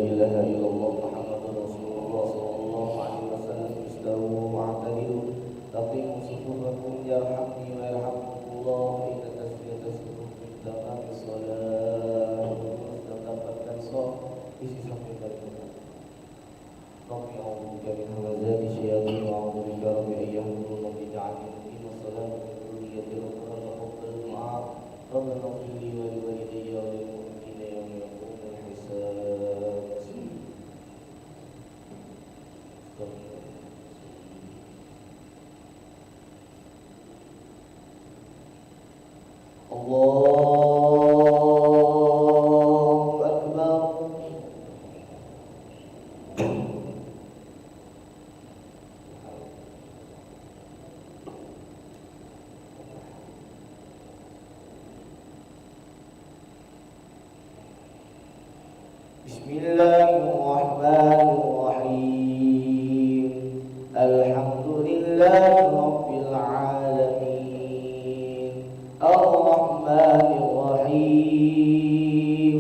ilaha illallah Muhammadur Rasulullah sallallahu alaihi wasallam istawu wa'tadilu taqimu sufufakum yarhamni wa yarhamkumullah inna tasbihata sufuf min tamamis shalah dan dapatkan isi sampai bagaimana Rabbi a'udzu bika min hamazati syayatin wa a'udzu bika rabbi an yahdurun rabbi ij'alni muqima sholati wa dhurriyyati rabbana taqabbal du'a rabbana ighfir li wa li walidayya wa lil mu'minina yawma yaqumul hisab. Allahu Akbar. Bismillahirrahmanirrahim. Alhamdulillahi rabbil alamin. Ar-Rahmanir Rahim.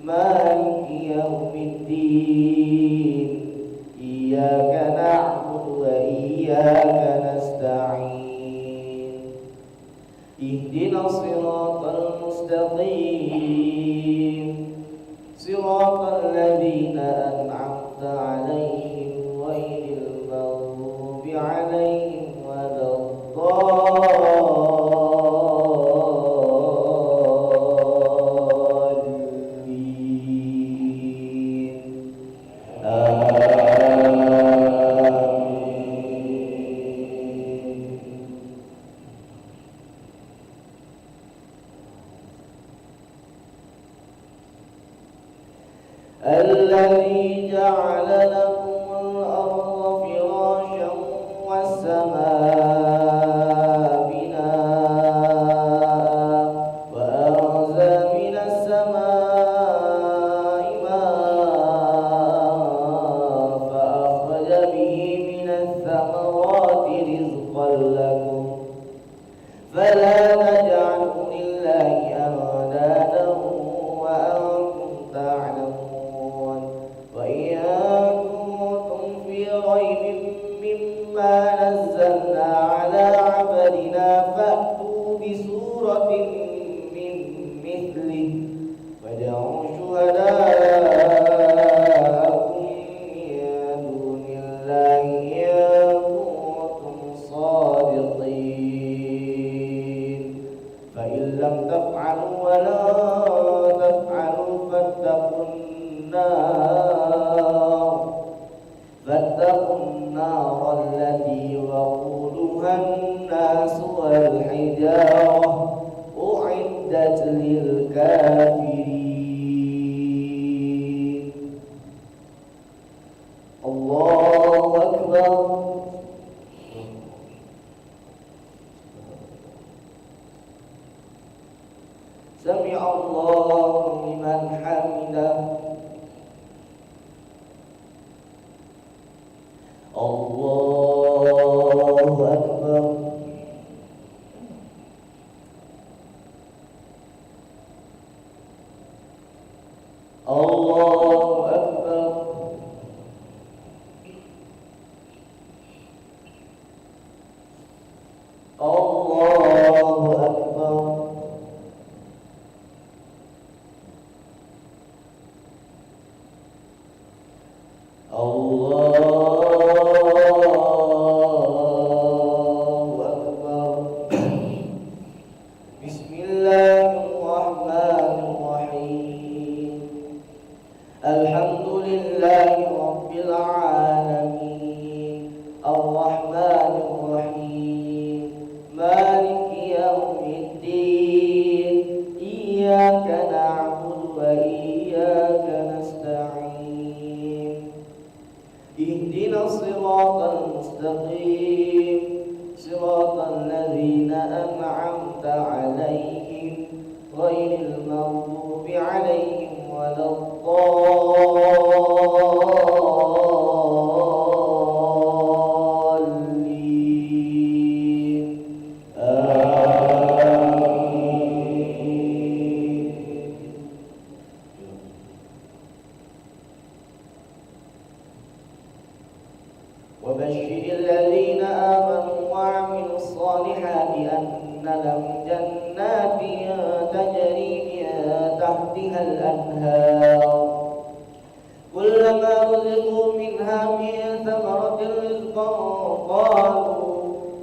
Maliki yaumiddin. Iyyaka na'budu wa iyyaka nasta'in. Ihdinas siratal mustaqim. Siratal ladzina an'amta 'alaihim ghairil maghdubi 'alaihim waladdallin. Amin. الذي جعل لكم الأرض فراشا والسماء بناء وأنزل من السماء ماء فأخرج به من الثمرات رزقا لكم فلا تجعلوا لله أندادا وأنتم تعلمون وإن كنتم في ريب مما نزلنا على عبدنا فأتوا بسورة من مثله وادعوا شهداءكم من دون الله إن كنتم صادقين فإن لم تفعلوا ولا تفعلوا فاتقوا النار التي وقودها الناس والحجارة أعدت للكافرين. الله أكبر. سمع الله لمن حمده. الله أكبر. الله أكبر. الله أكبر. الله أكبر. بسم الله الرحمن الرحيم. جنات تجري من تحتها الأنهار كلما رزقوا منها من ثمرة رزقا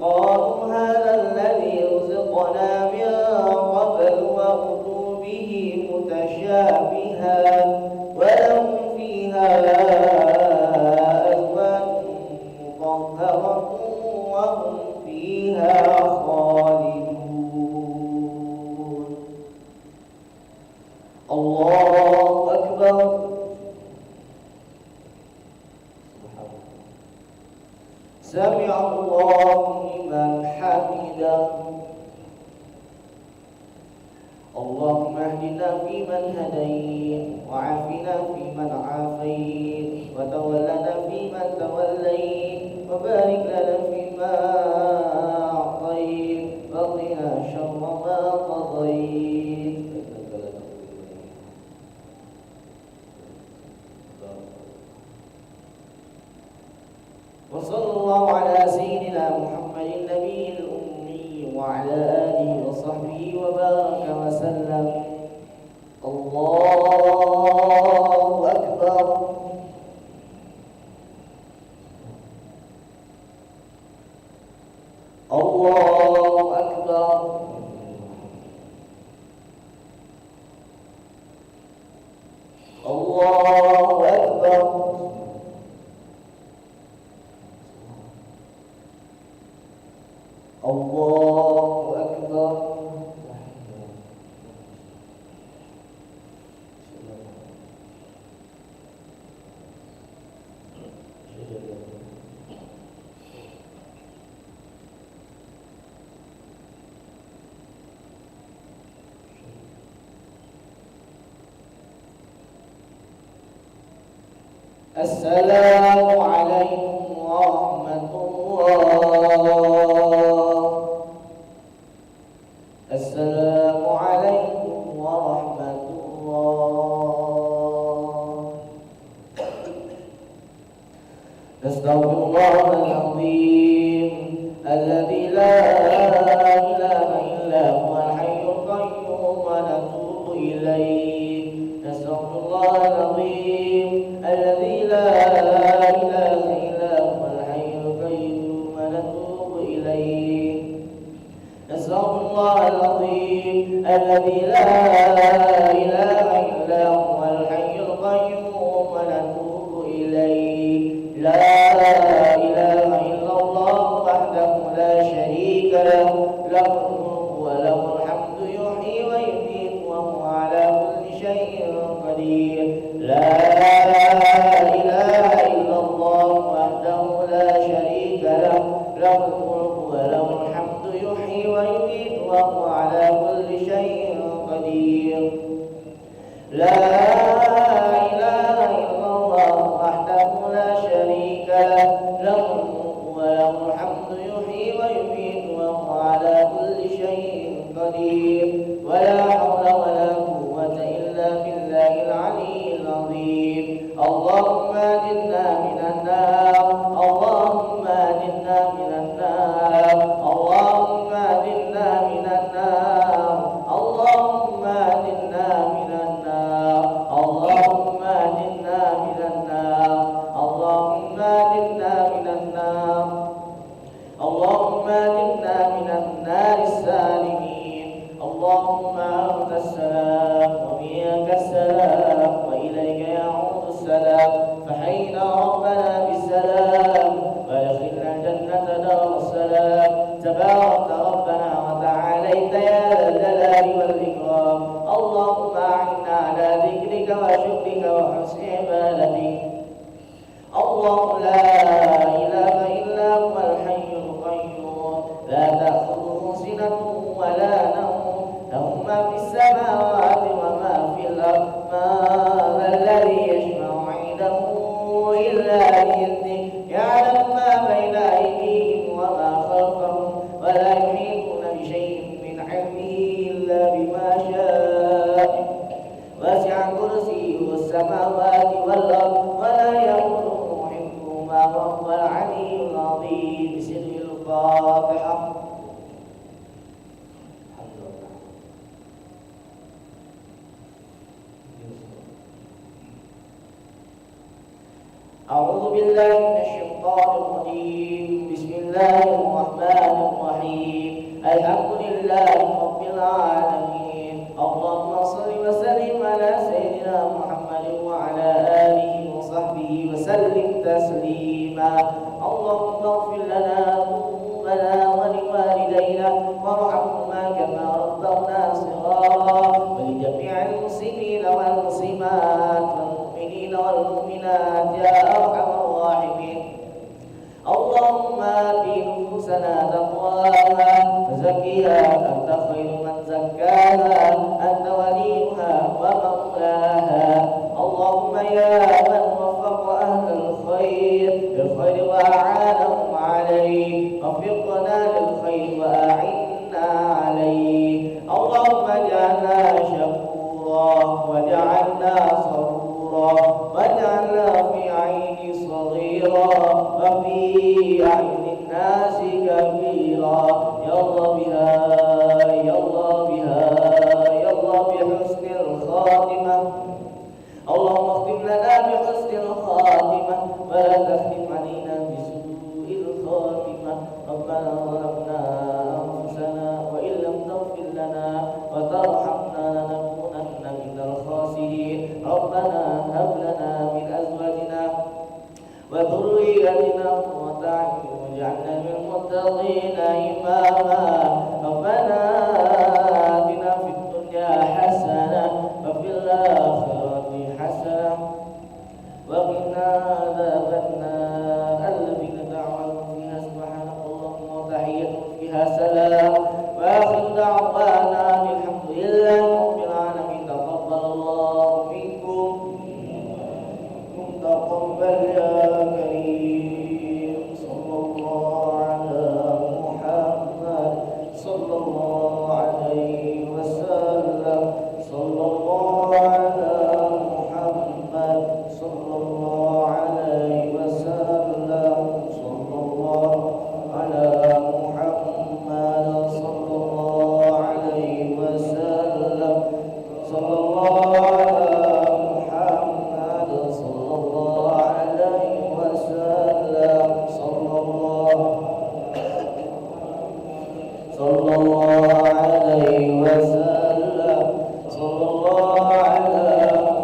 قالوا هذا الذي رزقنا من قبل وأتوا به متشابها ولهم فيها أزواج مطهرة وهم فيها خالدون. الله أكبر. سمع الله لمن حمده. اللهم اهدنا فيمن هديت وعافنا فيمن عافيت وتولنا فيمن توليت وبارك لنا فيما أعطيت وقنا شر ما قضيت. وصلى الله على سيدنا محمد النبي الأمي وعلى آله وصحبه وبارك وسلم. الله أكبر. الله أكبر. الله أكبر. الله أكبر. السلام عليكم ورحمة الله. السلام عليكم ورحمة الله. نستغفر الله العظيم الذي لا إله إلا هو الحي القيوم ونتوب إليه. نستغفر الله العظيم الذي لا إله إلا هو الحي القيوم ونتوب إليه. نستغفر الله العظيم الذي لا إله إلا هو الحي القيوم ونتوب إليه. لا إله إلا الله وحده لا شريك له له الملك وله الحمد يحيي ويميت وهو على كل شيء قدير. لا إله إلا الله وحده لا شريك له له الملك وله الحمد يحيي ويميت وهو على كل شيء قدير. لا إله إلا الله وحده لا شريك له له الملك وله الحمد يحيي ويميت وهو على كل شيء قدير. ولا حول ولا قوة إلا بالله العلي العظيم. اللهم أجرنا من النار. اللهم أجرنا من النار. اللهم أجرنا من النار. اللهم أجرنا من النار. اللهم أجرنا من النار. اللهم أجرنا من النار. اللهم أجرنا من النار السالمين. اللهم أنت السلام ومنك السلام وإليك يعود السلام. فحينا ربنا بالسلام وادخلنا الجنة دار السلام. تبارك ربنا وتعاليت يا ذا الجلال والإكرام. اللهم أعنا على ذكرك وشكرك وحسن عبادتك. الله لا إله إلا هو الحي القيوم لا تأخذه سنة ولا نوم له ما في السماوات وما في الأرض. ما ذا الذي يشفع عنده إلا بإذنه. يعلم ما بين أيديهم وما خلفهم ولا يحيطون بشيء من علمه إلا بما شاء. وسع كرسيه السماوات والأرض ولا يؤوده حفظهما وهو العلي العظيم. بسر الفاتحة. أعوذ بالله من الشيطان الرجيم. بسم الله الرحمن الرحيم. الحمد لله رب العالمين. اللهم صل وسلم على سيدنا محمد وعلى آله وصحبه وسلم تسليما. اللهم اغفر لنا ذنوبنا ولوالدينا وارحمهما كما ربونا صغارا، ولجميع المسلمين والمسلمات والمؤمنين والمؤمنات يا أرحم الراحمين. اللهم آت نفوسنا تقواها وزكها أنت خير من زكاها، أنت وليها ومولاها. اللهم يا من وفق أهل الخير للخير وأعانهم عليه، وفقنا للخير وأعنا عليه. اللهم اجعلنا شكورا واجعلنا صبورا واجعلنا في عين صغيرا وفي أعين الناس كبيرا. يا الله بها يا الله بها يا الله بحسن الخاتمة. اللهم اختم لنا بحسن الخاتمة ولا تختم علينا بسوء الخاتمة. ربنا ظلمنا أنفسنا وإن لم تغفر لنا وترحمنا لنكونن من الخاسرين. ربنا هب لنا من أزواجنا وذريتنا قرة أعين واجعلنا للمتقين إماما. ربنا آتنا في الدنيا حسنة وفي الآخرة حسنة وقنا عذاب النار. الذين دعوا فيها سبحانك اللهم وتحيتهم فيها سلام وآخر دعوانا الحمد لله رب العالمين. تقبل الله منكم تقبل يا كريم. صلى الله على محمد صلى الله عليه وسلم. صلى الله على محمد صلى الله عليه وسلم. صلى الله على محمد صلى الله عليه وسلم. صلى الله على محمد صلى الله عليه وسلم. صلى الله عليه وسلم. صلى الله على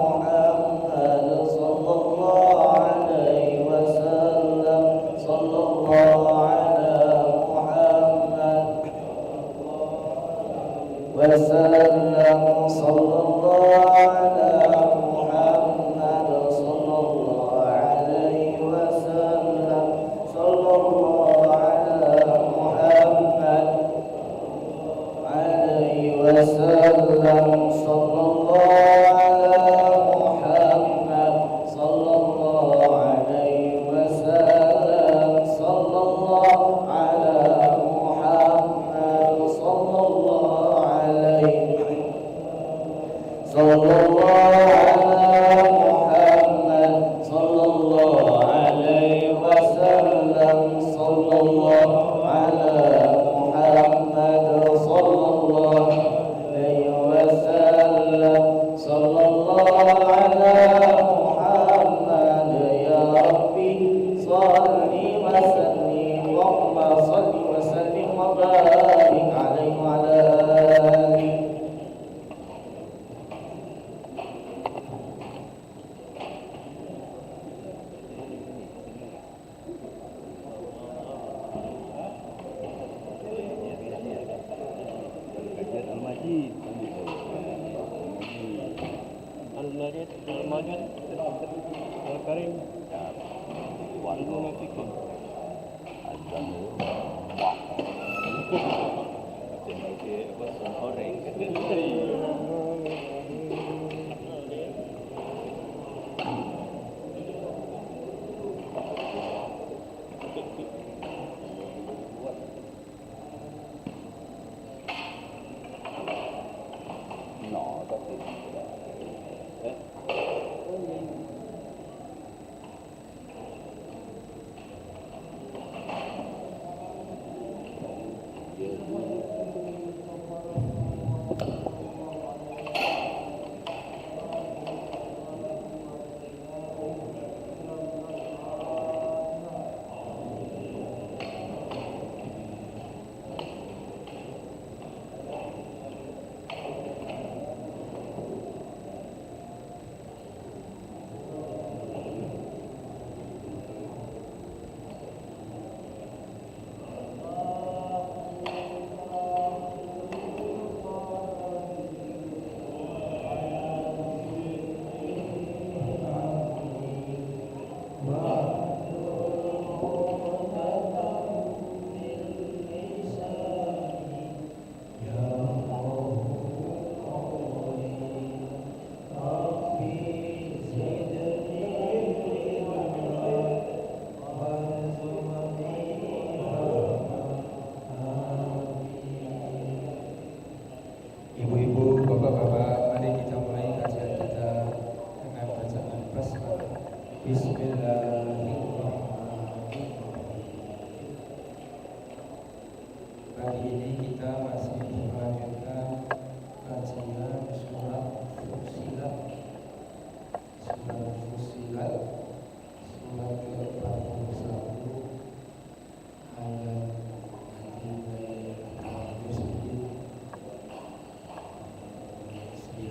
محمد صلى الله عليه وسلم. صلى الله على محمد وسلم. صلى الله على محمد صلى الله عليه وسلم. صلى الله على محمد عليه وسلم. صلى الله على محمد صلى الله عليه وسلم. صلى الله على محمد صلى الله عليه صلى الله على محمد صلى الله عليه وسلم. صلى الله على محمد صلى الله عليه وسلم. صلى الله على محمد. يا ربي صل وسلم اللهم صل وسلم وبارك عليه وعلى آله. Al-Majid Al-Karim Al-Munafiqun Ibu-ibu, bapak-bapak, mari kita mulai kajian kita dengan bacaan basmalah. Bismillahirrahmanirrahim. Pagi ini kita masih melanjutkan kajian surat Fussilat. Surat Fussilat, surat ke-41 ayat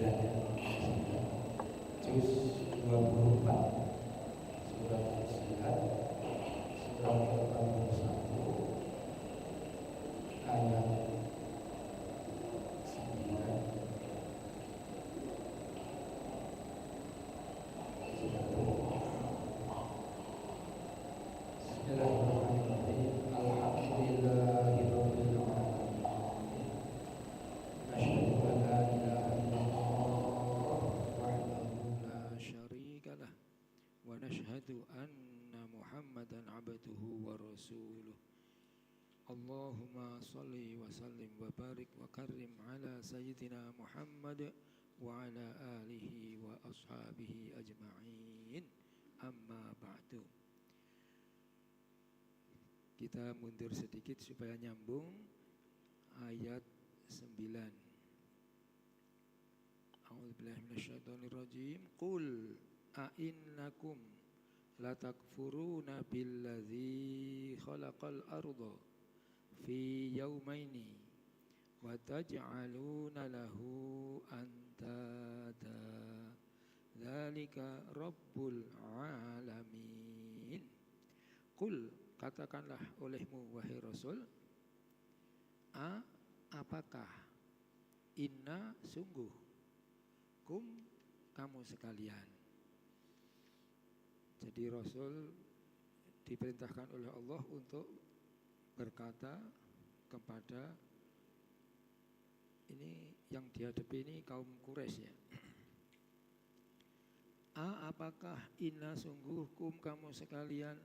nanti juz 24 surat Fussilat surat ke-41 ayat 9. Bismillahirrahmanirrahim. Alhamdulillahirabbil alamin. Asyhadu an la ilaha illallah wahdahu la syarika lah wa nashhadu anna Muhammadan abduhu wa rasuluh. Allahumma salli wa sallim wa barik wa karrim ala sayyidina Muhammad wa ala alihi wa ashabihi ajma'in. Amma ba'du. Kita mundur sedikit supaya nyambung ayat 9. A'udzubillahi minasyaitonirrajim. Qul a'innakum latakfuruna billadzi khalaqal arda fi yawmaini wa taj'aluna lahu andada dzalika rabbul alamin. Qul, katakanlah olehmu wahai Rasul, apakah, inna sungguh, kum kamu sekalian. Jadi Rasul diperintahkan oleh Allah untuk berkata kepada ini yang dihadapi ini kaum Quraisy ya. Apakah inna sungguh kum kamu sekalian,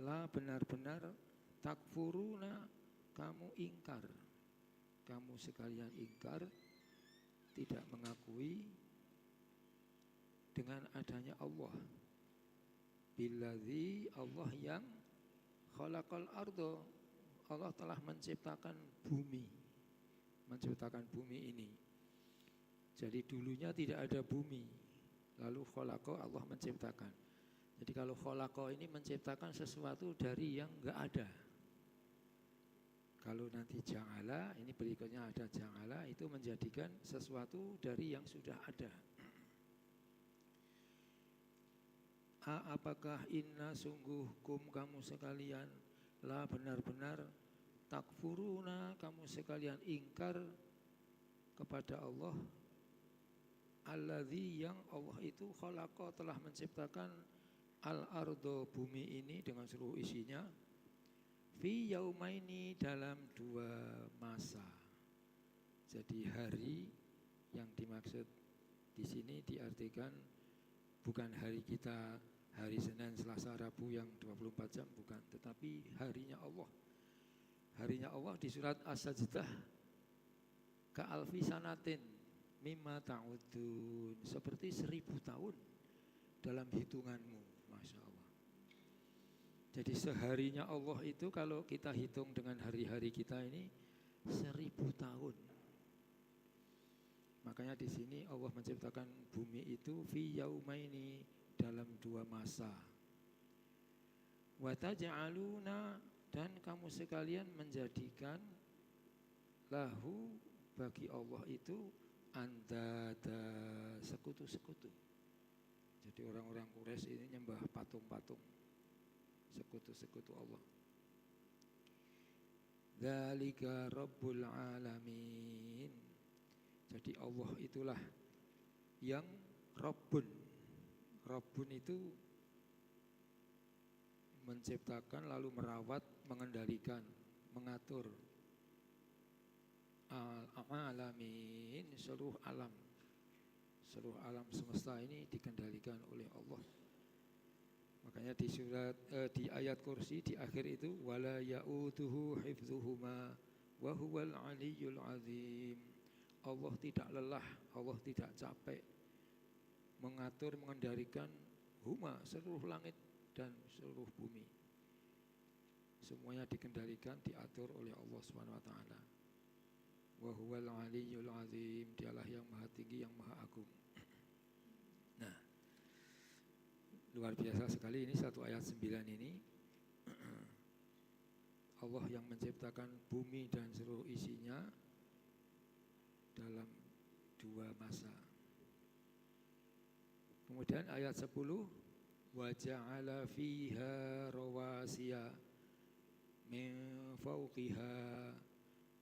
la benar-benar, takfuruna kamu ingkar, kamu sekalian ingkar, tidak mengakui dengan adanya Allah. Billadzi, Allah yang khalaqal ardo, Allah telah menciptakan bumi, menciptakan bumi ini. Jadi dulunya tidak ada bumi, lalu khalaqa, Allah menciptakan. Jadi kalau khalaqa ini menciptakan sesuatu dari yang enggak ada. Kalau nanti ja'ala, ini berikutnya ada ja'ala, itu menjadikan sesuatu dari yang sudah ada. Apakah inna sungguh kum kamu sekalian, la benar-benar, takfuruna kamu sekalian ingkar kepada Allah, alladzi yang Allah itu khalaqa telah menciptakan al-ardo bumi ini dengan seluruh isinya, fi yaumaini dalam 2 masa. Jadi hari yang dimaksud di sini diartikan bukan hari kita, hari Senin, Selasa, Rabu yang 24 jam, bukan, tetapi harinya Allah. Harinya Allah di surat As-Sajdah, ka'alfi sanatin mimma ta'udun, seperti 1000 tahun dalam hitunganmu. Masya Allah. Jadi seharinya Allah itu kalau kita hitung dengan hari-hari kita ini 1000 tahun. Makanya di sini Allah menciptakan bumi itu fi yaumaini, dalam 2 masa. Wa taj'aluna, dan kamu sekalian menjadikan lahu, bagi Allah itu, andada, sekutu-sekutu. Jadi orang-orang Quraisy ini nyembah patung-patung, sekutu-sekutu Allah. Dzalika rabbul alamin. Jadi Allah itulah yang Rabbun. Rabbun itu menciptakan lalu merawat, mengendalikan, mengatur. Al-alamin, seluruh alam. Seluruh alam semesta ini dikendalikan oleh Allah. Makanya di surat di ayat kursi di akhir itu wala ya'uduhu hifdzuhuma wa huwal aliyyul azim. Allah tidak lelah, Allah tidak capek mengatur, mengendalikan huma, seluruh langit dan seluruh bumi. Semuanya dikendalikan, diatur oleh Allah Subhanahu wa taala. Wa huwal aliyyul azim, dialah yang maha tinggi, yang maha agung. Nah, luar biasa sekali ini satu ayat 9 ini. Allah yang menciptakan bumi dan seluruh isinya dalam 2 masa. Kemudian ayat 10, wa ja'ala fiha rawasiya min fawqiha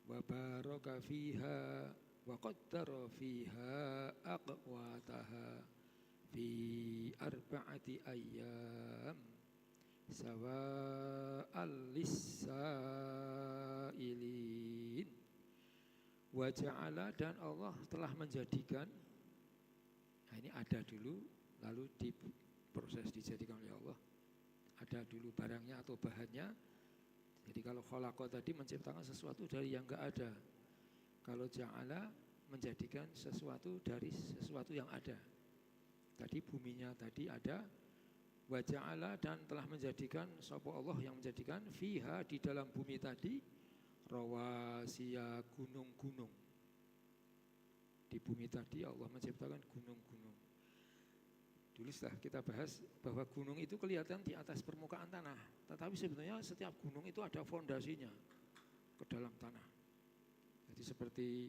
wa baraka fiha wa qaddara fiha aqwataha fi arba'ati ayyam sawa'al lis-sa'ilin. Wa ja'ala, dan Allah telah menjadikan. Nah, ini ada dulu, lalu diproses dijadikan oleh Allah. Ada dulu barangnya atau bahannya. Jadi kalau khalaqa tadi menciptakan sesuatu dari yang enggak ada. Kalau ja'ala menjadikan sesuatu dari sesuatu yang ada. Tadi buminya tadi ada. Wa ja'ala, dan telah menjadikan sapa Allah yang menjadikan fiha, di dalam bumi tadi, rawasiya, gunung-gunung. Di bumi tadi Allah menciptakan gunung-gunung. Dulu setelah kita bahas bahwa gunung itu kelihatan di atas permukaan tanah, tetapi sebenarnya setiap gunung itu ada fondasinya ke dalam tanah. Jadi seperti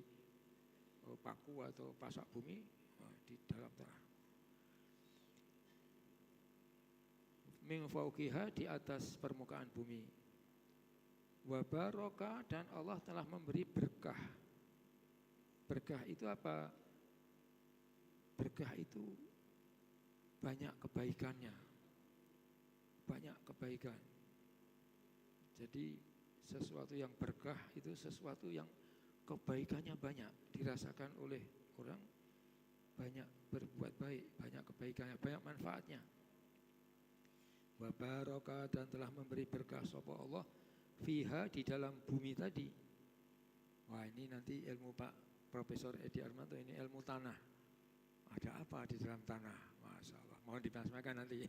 paku atau pasak bumi di dalam tanah. Min fauqiha, di atas permukaan bumi. Wa baraka, dan Allah telah memberi berkah. Berkah itu apa? Berkah itu banyak kebaikannya. Banyak kebaikan. Jadi sesuatu yang berkah itu sesuatu yang kebaikannya banyak, dirasakan oleh orang, banyak berbuat baik, banyak kebaikannya, banyak manfaatnya. Wa baraka, dan telah memberi berkah sapa Allah fiha, di dalam bumi tadi. Wah, ini nanti ilmu Pak Profesor Edi Armanto, ini ilmu tanah. Ada apa di dalam tanah? Masya Allah, mohon dipasmakan nanti.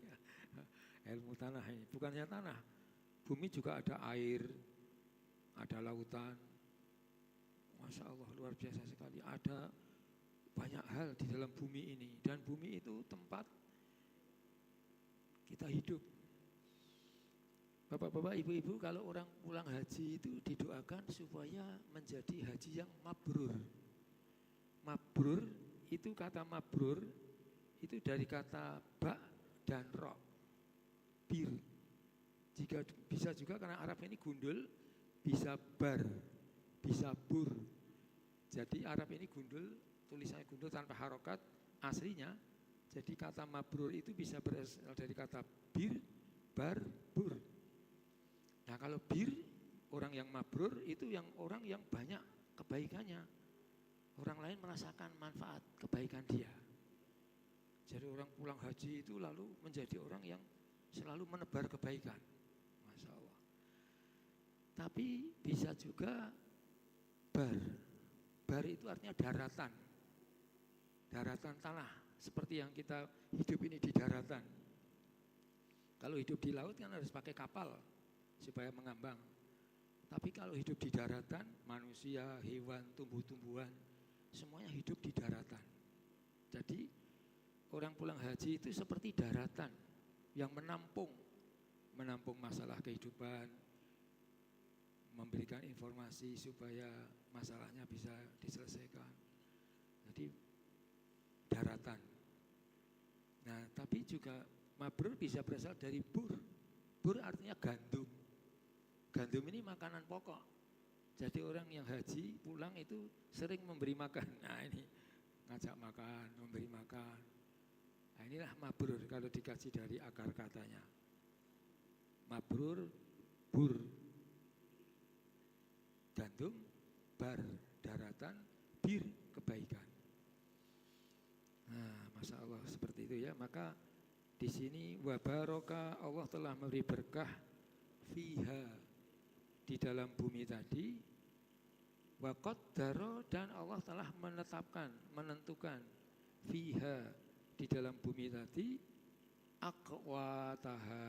Ilmu tanah ini, bukannya tanah, bumi juga ada air, ada lautan. Masya Allah, luar biasa sekali. Ada banyak hal di dalam bumi ini. Dan bumi itu tempat kita hidup. Bapak-bapak, ibu-ibu, kalau orang pulang haji itu didoakan supaya menjadi haji yang mabrur. Mabrur itu, kata mabrur itu dari kata ba dan ro, bir. Jika bisa juga karena Arab ini gundul, bisa bar, bisa bur. Jadi Arab ini gundul, tulisannya gundul tanpa harokat aslinya. Jadi kata mabrur itu bisa berasal dari kata bir, bar, bur. Nah kalau bir, orang yang mabrur itu yang orang yang banyak kebaikannya. Orang lain merasakan manfaat kebaikan dia. Jadi orang pulang haji itu lalu menjadi orang yang selalu menebar kebaikan. Masya Allah. Tapi bisa juga bar. Bar itu artinya daratan. Daratan tanah. Seperti yang kita hidup ini di daratan. Kalau hidup di laut kan harus pakai kapal supaya mengambang. Tapi kalau hidup di daratan, manusia, hewan, tumbuh-tumbuhan, semuanya hidup di daratan. Jadi orang pulang haji itu seperti daratan yang menampung masalah kehidupan, memberikan informasi supaya masalahnya bisa diselesaikan. Jadi daratan. Nah, tapi juga mabrur bisa berasal dari bur. Bur artinya gandum. Gandum ini makanan pokok. Jadi orang yang haji pulang itu sering memberi makan. Nah ini ngajak makan, memberi makan. Nah inilah mabrur kalau dikaji dari akar katanya. Mabrur, bur, gandum, bar, daratan, bir, kebaikan. Nah, masya Allah seperti itu ya. Maka di sini wa baraka, Allah telah memberi berkah fiha, di dalam bumi tadi, Wa qaddara, dan Allah telah menetapkan, menentukan fiha, di dalam bumi tadi, aqwataha,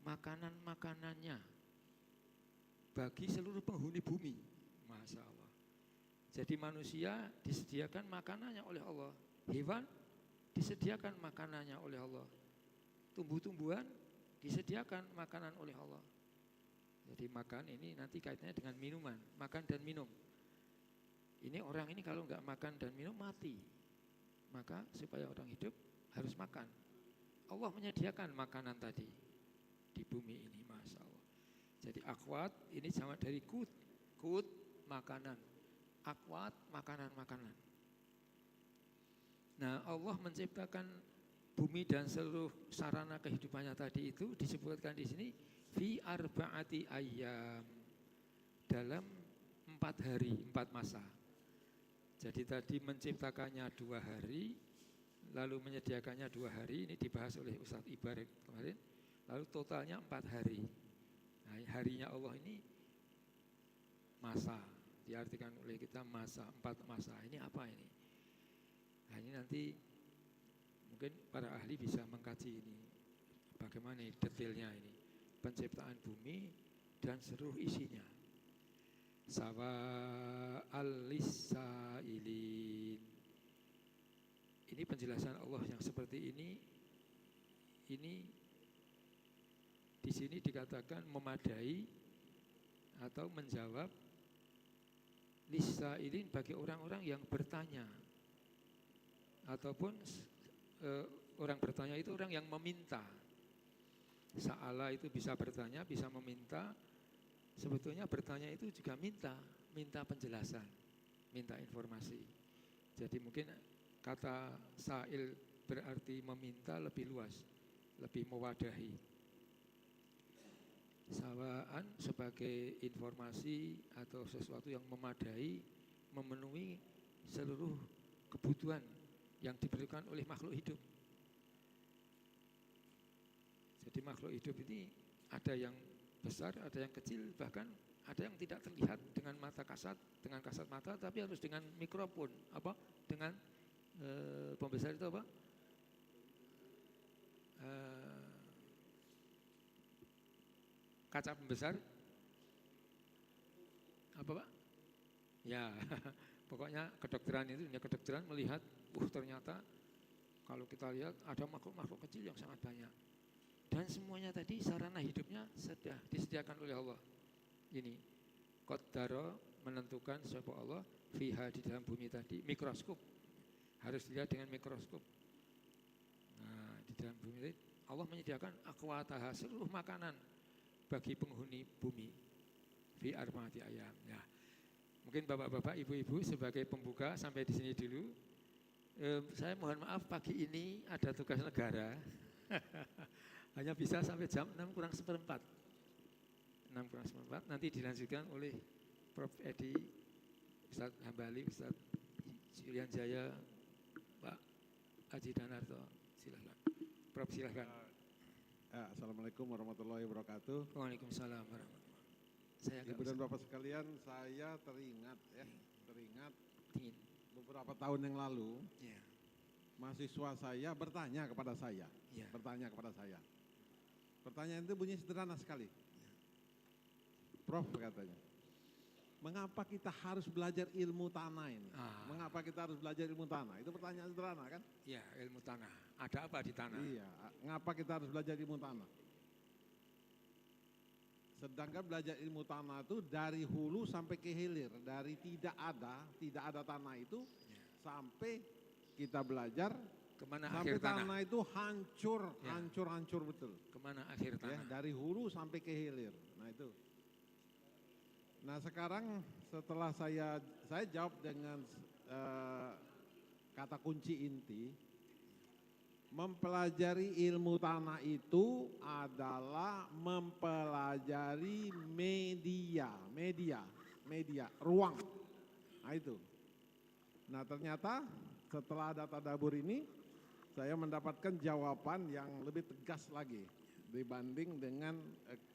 makanan-makanannya bagi seluruh penghuni bumi. Masya Allah. Jadi manusia disediakan makanannya oleh Allah, hewan disediakan makanannya oleh Allah, tumbuh-tumbuhan disediakan makanan oleh Allah. Jadi makan ini nanti kaitannya dengan minuman, makan dan minum. Ini orang ini kalau nggak makan dan minum mati. Maka supaya orang hidup harus makan. Allah menyediakan makanan tadi di bumi ini, Masya Allah. Jadi akwat ini sama dari kut, kut makanan, akwat makanan-makanan. Nah, Allah menciptakan bumi dan seluruh sarana kehidupannya tadi itu disebutkan di sini fi arba'ati ayyam, dalam 4 hari, 4 masa. Jadi tadi menciptakannya 2 hari, lalu menyediakannya 2 hari, ini dibahas oleh Ustadz Ibar kemarin, lalu totalnya 4 hari. Nah, harinya Allah ini masa, diartikan oleh kita masa, 4 masa. Ini apa ini? Nah, ini nanti mungkin para ahli bisa mengkaji ini, bagaimana detailnya ini, penciptaan bumi dan seluruh isinya. Sawa al-lisailin. Ini penjelasan Allah yang seperti ini di sini dikatakan memadai atau menjawab lisailin bagi orang-orang yang bertanya, ataupun orang bertanya itu orang yang meminta. Sa'ala itu bisa bertanya, bisa meminta. Sebetulnya bertanya itu juga minta penjelasan, minta informasi. Jadi mungkin kata sa'il berarti meminta lebih luas, lebih mewadahi. Sawaan sebagai informasi atau sesuatu yang memadai, memenuhi seluruh kebutuhan yang diperlukan oleh makhluk hidup. Jadi makhluk hidup ini ada yang besar, ada yang kecil, bahkan ada yang tidak terlihat dengan mata kasat, dengan kasat mata, tapi harus dengan mikrofon, apa? Dengan pembesar itu apa? Kaca pembesar, apa Pak? Ya, pokoknya kedokteran itu, dunia kedokteran melihat, ternyata kalau kita lihat ada makhluk-makhluk kecil yang sangat banyak. Dan semuanya tadi sarana hidupnya sudah disediakan oleh Allah. Ini qaddara, menentukan siapa Allah fiha, di dalam bumi tadi, mikroskop. Harus dilihat dengan mikroskop. Nah, di dalam bumi tadi Allah menyediakan aqwataha, seluruh makanan bagi penghuni bumi fi arba'ati ayyam. Ya. Mungkin bapak-bapak, ibu-ibu sebagai pembuka sampai di sini dulu. Saya mohon maaf pagi ini ada tugas negara. Hanya bisa sampai jam 6 kurang seperempat. 6 kurang seperempat, nanti dilanjutkan oleh Prof. Edi, Ustadz Hambali, Ustadz Julian Jaya, Pak Haji Danarto. Silakan. Prof, silakan. Assalamualaikum warahmatullahi wabarakatuh. Waalaikumsalam warahmatullahi wabarakatuh. Ibu dan Bapak sekalian, saya teringat Dingin. beberapa tahun yang lalu, Ya. mahasiswa saya bertanya kepada saya. Ya. Pertanyaan itu bunyi sederhana sekali. Prof, katanya, mengapa kita harus belajar ilmu tanah ini? Mengapa kita harus belajar ilmu tanah? Itu pertanyaan sederhana kan? Ya, ilmu tanah. Ada apa di tanah? Iya, mengapa kita harus belajar ilmu tanah? Sedangkan belajar ilmu tanah itu dari hulu sampai ke hilir, dari tidak ada tanah itu, sampai kita belajar Kemana sampai akhir tanah? tanah itu hancur, Ya. hancur betul. Kemana akhir Ya, tanah? dari hulu sampai ke hilir. Nah itu. Nah sekarang setelah saya jawab dengan kata kunci inti, mempelajari ilmu tanah itu adalah mempelajari media, ruang. Nah itu. Nah ternyata setelah ada tadabbur ini, saya mendapatkan jawaban yang lebih tegas lagi dibanding dengan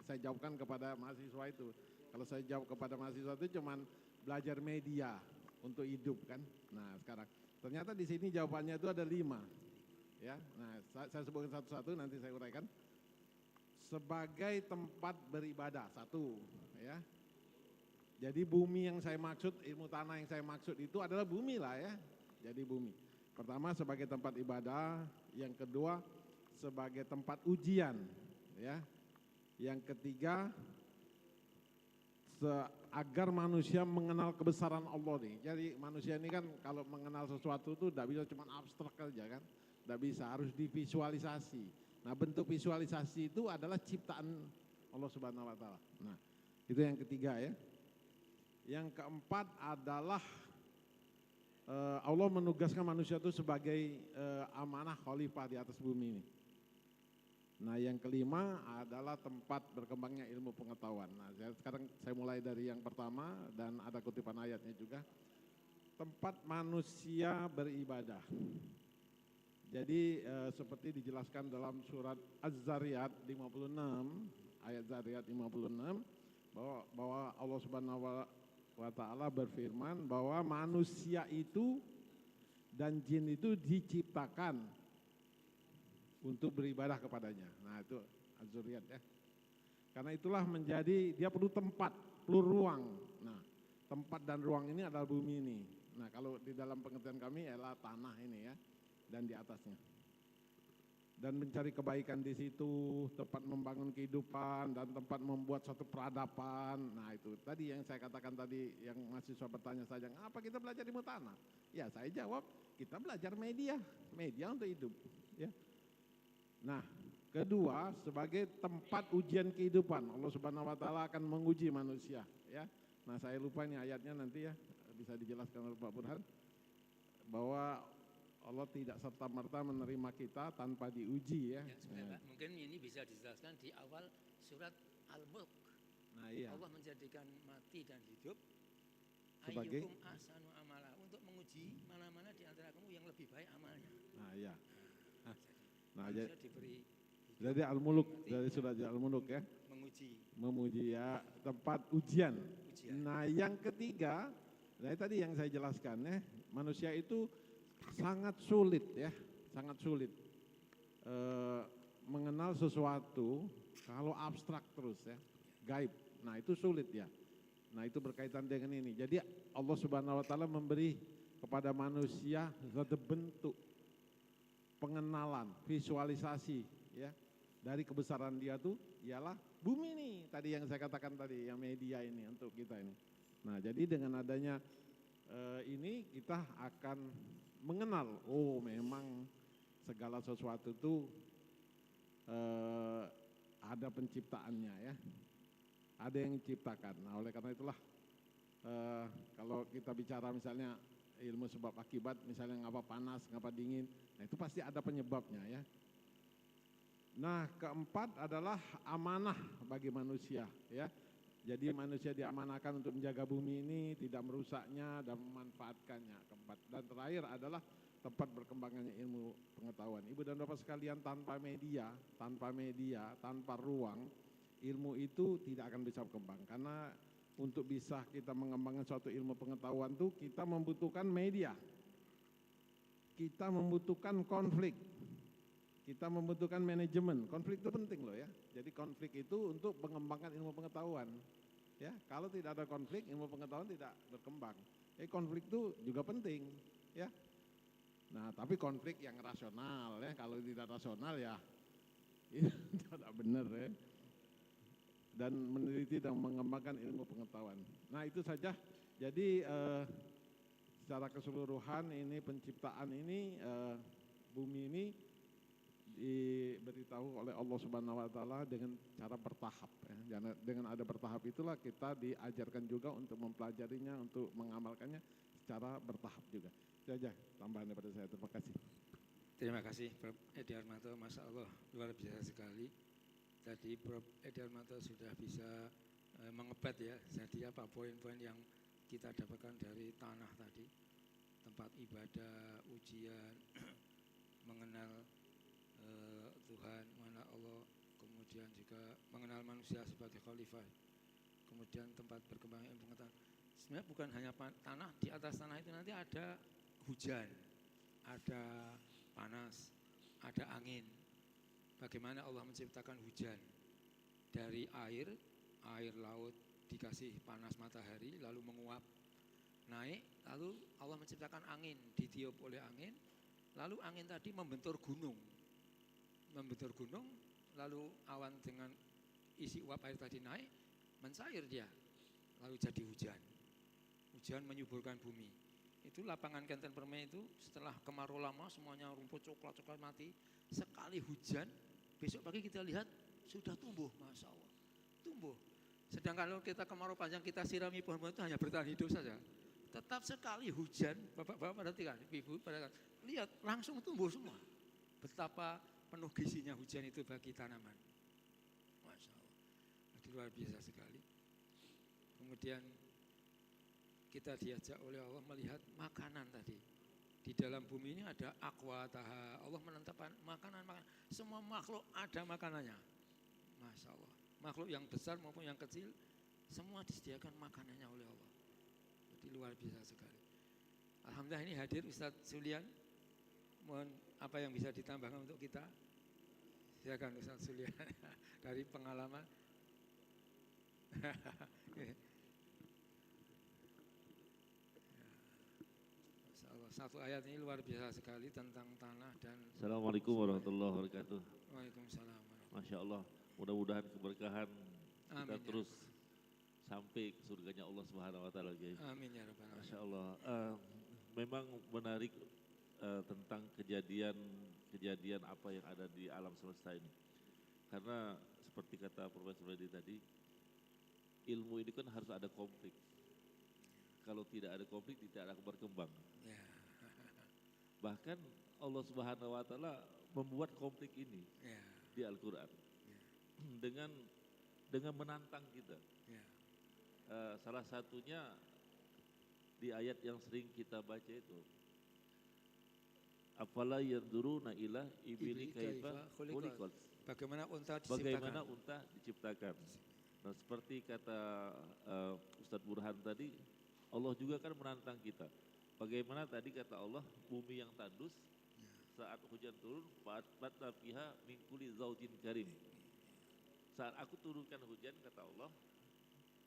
saya jawabkan kepada mahasiswa itu. Kalau saya jawab kepada mahasiswa itu cuman belajar media untuk hidup kan. Nah sekarang ternyata di sini jawabannya itu ada 5. Ya, nah saya sebutkan satu-satu nanti saya uraikan. Sebagai tempat beribadah, 1 ya. Jadi bumi yang saya maksud, ilmu tanah yang saya maksud itu adalah bumi lah ya. Jadi bumi. Pertama sebagai tempat ibadah, yang kedua sebagai tempat ujian ya. Yang ketiga agar manusia mengenal kebesaran Allah nih. Jadi manusia ini kan kalau mengenal sesuatu itu tidak bisa cuma abstrak aja kan. Tidak bisa, harus divisualisasi. Nah bentuk visualisasi itu adalah ciptaan Allah Subhanahu wa Ta'ala. Nah itu yang ketiga ya. Yang keempat adalah Allah menugaskan manusia itu sebagai amanah khalifah di atas bumi ini. Nah yang kelima adalah tempat berkembangnya ilmu pengetahuan. Nah sekarang saya mulai dari yang pertama dan ada kutipan ayatnya juga. Tempat manusia beribadah. Jadi seperti dijelaskan dalam surat Az-Zariyat 56, ayat Zariyat 56, bahwa Allah Subhanahu wa Ta'ala berfirman bahwa manusia itu dan jin itu diciptakan untuk beribadah kepadanya. Nah itu Az-Zariyat ya. Karena itulah menjadi dia perlu tempat, perlu ruang. Nah tempat dan ruang ini adalah bumi ini. Nah kalau di dalam pengertian kami adalah tanah ini ya. Dan di atasnya. Dan mencari kebaikan di situ, tempat membangun kehidupan dan tempat membuat suatu peradaban. Nah itu tadi yang saya katakan tadi, yang mahasiswa bertanya saja, apa kita belajar ilmu tanah? Ya saya jawab, kita belajar media untuk hidup. Ya. Nah kedua sebagai tempat ujian kehidupan, Allah Subhanahu wa Ta'ala akan menguji manusia. Ya. Nah saya lupa ini ayatnya nanti ya, bisa dijelaskan oleh Pak Burhan, bahwa Allah tidak serta-merta menerima kita tanpa diuji ya. Ya Pak, mungkin ini bisa dijelaskan di awal surat Al-Mulk. Nah iya. Allah menjadikan mati dan hidup sebagai ayyukum ahsanu amala, untuk menguji mana-mana di antara kamu yang lebih baik amalnya. Nah iya. Nah diberi jadi Al-Mulk, dari surat Al-Mulk ya. Memuji ya, tempat ujian. Nah yang ketiga, nah tadi yang saya jelaskan ya, manusia itu sangat sulit ya, sangat sulit mengenal sesuatu kalau abstrak terus ya, gaib. Nah itu sulit ya. Nah itu berkaitan dengan ini. Jadi Allah Subhanahu wa Ta'ala memberi kepada manusia satu bentuk pengenalan, visualisasi ya dari kebesaran dia tuh ialah bumi nih. Tadi yang saya katakan tadi, yang media ini untuk kita ini. Nah jadi dengan adanya ini kita akan mengenal, oh memang segala sesuatu itu ada penciptaannya ya, ada yang diciptakan. Nah oleh karena itulah kalau kita bicara misalnya ilmu sebab akibat, misalnya ngapa panas, ngapa dingin, nah itu pasti ada penyebabnya ya. Nah keempat adalah amanah bagi manusia ya. Jadi manusia diamanahkan untuk menjaga bumi ini, tidak merusaknya dan memanfaatkannya. Keempat. Dan terakhir adalah tempat berkembangannya ilmu pengetahuan. Ibu dan Bapak sekalian, tanpa media, tanpa ruang, ilmu itu tidak akan bisa berkembang. Karena untuk bisa kita mengembangkan suatu ilmu pengetahuan itu kita membutuhkan media. Kita membutuhkan konflik. Kita membutuhkan manajemen. Konflik itu penting loh ya. Jadi konflik itu untuk mengembangkan ilmu pengetahuan. Ya, kalau tidak ada konflik, ilmu pengetahuan tidak berkembang. Konflik itu juga penting, ya. Nah, tapi konflik yang rasional ya. Kalau tidak rasional ya itu tidak benar ya. Dan meneliti dan mengembangkan ilmu pengetahuan. Nah, itu saja. Jadi secara keseluruhan ini penciptaan ini bumi ini diberitahu oleh Allah Subhanahu wa Ta'ala dengan cara bertahap ya. Dengan ada bertahap itulah kita diajarkan juga untuk mempelajarinya, untuk mengamalkannya secara bertahap juga. Itu aja tambahan daripada saya. Terima kasih. Terima kasih Prof. Edi Armanto, Masya Allah luar biasa sekali. Tadi Prof. Edi Armanto sudah bisa mengebat ya, jadi apa poin-poin yang kita dapatkan dari tanah tadi, tempat ibadah, ujian, mengenal Tuhan, mengenal Allah, kemudian juga mengenal manusia sebagai khalifah, kemudian tempat berkembang ilmu pengetahuan. Sebenarnya bukan hanya tanah, di atas tanah itu nanti ada hujan, ada panas, ada angin. Bagaimana Allah menciptakan hujan dari air laut dikasih panas matahari lalu menguap naik, lalu Allah menciptakan angin, ditiup oleh angin, lalu angin tadi membentur gunung, lalu awan dengan isi uap air tadi naik, mencair dia, lalu jadi hujan. Hujan menyuburkan bumi. Itu lapangan Kenten Permai itu setelah kemarau lama semuanya rumput coklat mati, sekali hujan, besok pagi kita lihat sudah tumbuh, Masya Allah, tumbuh. Sedangkan kalau kita kemarau panjang kita sirami pohon-pohon itu hanya bertahan hidup saja. Tetap sekali hujan, bapak-bapak perhatikan, ibu perhatikan, lihat langsung tumbuh semua. Betapa penuh gizinya hujan itu bagi tanaman. Masya Allah, jadi luar biasa sekali. Kemudian kita diajak oleh Allah melihat makanan tadi. Di dalam bumi ini ada aqwataha. Allah menetapkan makanan. Semua makhluk ada makanannya. Masya Allah. Makhluk yang besar maupun yang kecil, semua disediakan makanannya oleh Allah. Jadi luar biasa sekali. Alhamdulillah ini hadir Ustadz Sulian. Mohon apa yang bisa ditambahkan untuk kita? Silakan Ustadz Sulian dari pengalaman. Satu ayat ini luar biasa sekali tentang tanah dan. Assalamualaikum warahmatullahi wabarakatuh. Waalaikumsalam. Masya Allah, mudah-mudahan keberkahan kita Amin, terus sampai ke surganya Allah Subhanahu Wa Taala. Amin ya Rabbal Alamin. Masya Allah, memang menarik tentang kejadian apa yang ada di alam semesta ini. Karena seperti kata Profesor Edi tadi, ilmu ini kan harus ada konflik. Kalau tidak ada konflik, tidak akan berkembang. Ya. Bahkan Allah Subhanahu Wa Taala membuat konflik ini Ya. di Al-Quran Ya. dengan menantang kita. Ya. Salah satunya di ayat yang sering kita baca itu, afala yanzuruna ila ibili kaifa khuliqat. Bagaimana unta diciptakan? Bagaimana unta diciptakan. Nah, seperti kata Ustadz Burhan tadi, Allah juga kan menantang kita. Bagaimana tadi kata Allah, bumi yang tandus saat hujan turun, fatbatna fiha min kulli zaujin karim. Saat aku turunkan hujan kata Allah,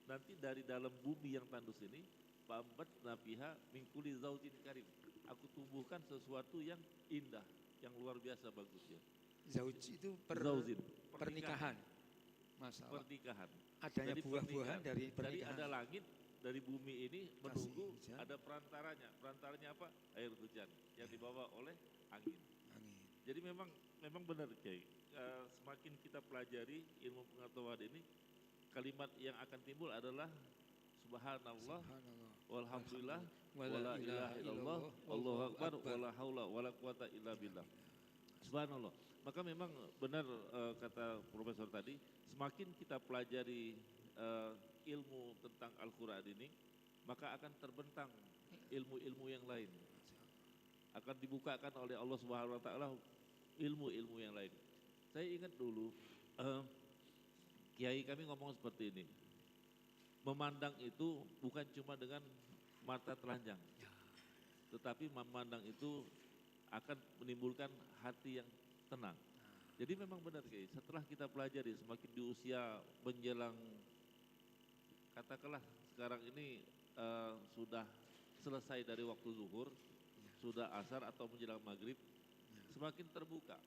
nanti dari dalam bumi yang tandus ini, fatbatna fiha min kulli zaujin karim. Aku tumbuhkan sesuatu yang indah, yang luar biasa bagusnya. Zauj itu Zaujin, pernikahan. Masalah. Pernikahan. Adanya Jadi buah-buahan dari Dari pernikahan. ada langit, dari bumi ini menunggu hujan. ada perantaranya. Perantaranya apa? Air hujan yang dibawa oleh angin. Angin. Jadi memang benar Kiai. Semakin kita pelajari ilmu pengetahuan ini, kalimat yang akan timbul adalah Subhanallah, Subhanallah. walhamdulillah, Wala wala ilaha ilaha illallah, illallah, Allahu akbar, Akbar. wala haula wala quwata illa billah. Subhanallah. Maka memang benar kata Profesor tadi, semakin kita pelajari ilmu tentang Al-Quran ini, maka akan terbentang ilmu-ilmu yang lain. Akan dibukakan oleh Allah Subhanahu Wa Taala ilmu-ilmu yang lain. Saya ingat dulu kiai kami ngomong seperti ini, memandang itu bukan cuma dengan mata telanjang, tetapi memandang itu akan menimbulkan hati yang tenang. Jadi memang benar Kiai, setelah kita pelajari semakin di usia menjelang, katakanlah sekarang ini sudah selesai dari waktu zuhur, sudah asar atau menjelang maghrib, semakin terbuka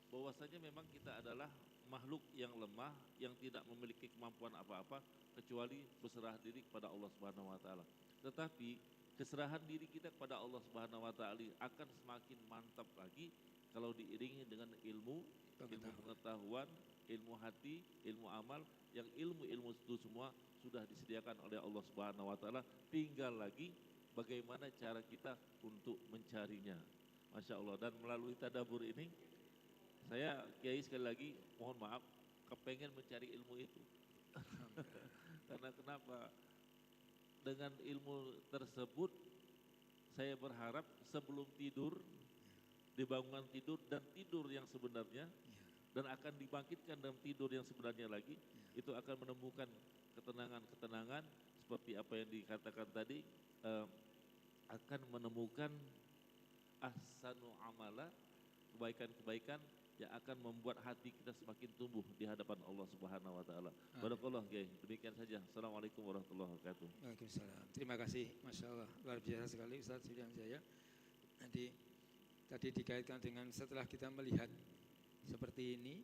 bahwasanya memang kita adalah makhluk yang lemah, yang tidak memiliki kemampuan apa-apa kecuali berserah diri kepada Allah Subhanahu Wa Taala. Tetapi keserahan diri kita kepada Allah Subhanahu Wa Taala akan semakin mantap lagi kalau diiringi dengan ilmu pengetahuan, ilmu hati, ilmu amal, yang ilmu-ilmu itu semua sudah disediakan oleh Allah Subhanahu Wa Taala. Tinggal lagi bagaimana cara kita untuk mencarinya. Masya Allah. Dan melalui tadabbur ini, saya Kiai sekali lagi mohon maaf, kepengen mencari ilmu itu. Karena kenapa? Dengan ilmu tersebut, saya berharap sebelum tidur, dibangunkan tidur dan tidur yang sebenarnya, dan akan dibangkitkan dalam tidur yang sebenarnya lagi, itu akan menemukan ketenangan-ketenangan seperti apa yang dikatakan tadi, akan menemukan ahsanu amala, kebaikan-kebaikan yang akan membuat hati kita semakin tumbuh di hadapan Allah Subhanahu wa taala. Barakallah, Kiai. Demikian saja. Assalamualaikum warahmatullahi wabarakatuh. Waalaikumsalam. Terima kasih, Masya Allah, luar biasa sekali Ustaz Julian Jaya. Nanti tadi dikaitkan dengan setelah kita melihat seperti ini,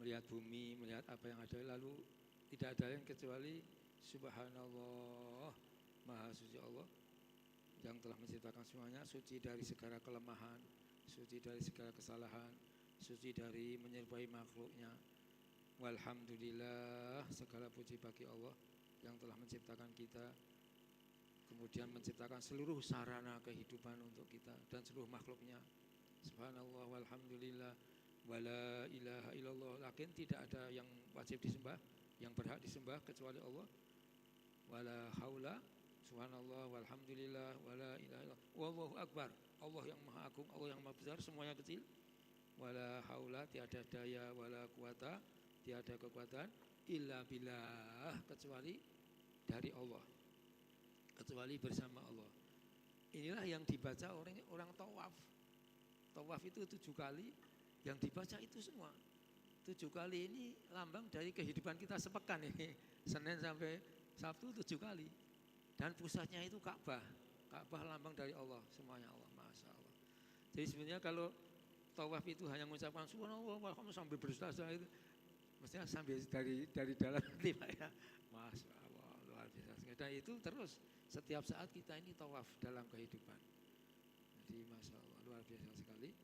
melihat bumi, melihat apa yang ada, lalu tidak ada yang kecuali Subhanallah, Maha Suci Allah yang telah menciptakan semuanya, suci dari segala kelemahan, suci dari segala kesalahan, suci dari menyerupai makhluknya. Walhamdulillah, segala puji bagi Allah yang telah menciptakan kita, kemudian menciptakan seluruh sarana kehidupan untuk kita dan seluruh makhluknya. Subhanallah, walhamdulillah, wala ilaha illallah. Lakin tidak ada yang wajib disembah, yang berhak disembah kecuali Allah. Wala haula, subhanallah, walhamdulillah, wala ilaha illallah, wallahu akbar. Allah yang maha agung, Allah yang maha besar, semuanya kecil. Wala haula, tiada daya, wala kuwata, tiada kekuatan, illa billah, kecuali dari Allah, kecuali bersama Allah. Inilah yang dibaca orang tawaf. Tawaf itu 7 kali, yang dibaca itu semua 7 kali. Ini lambang dari kehidupan kita sepekan ini, Senin sampai Sabtu 7 kali. Dan pusatnya itu Ka'bah. Ka'bah lambang dari Allah, semuanya Allah, Masya Allah. Jadi sebenarnya kalau tawaf itu hanya mengucapkan subhanallah walhamdulillah sambil berusaha itu, mestinya sambil dari dalam hati Pak ya. Masya Allah, luar biasa. Dan itu terus setiap saat kita ini tawaf dalam kehidupan. Jadi Masya Allah, luar biasa sekali.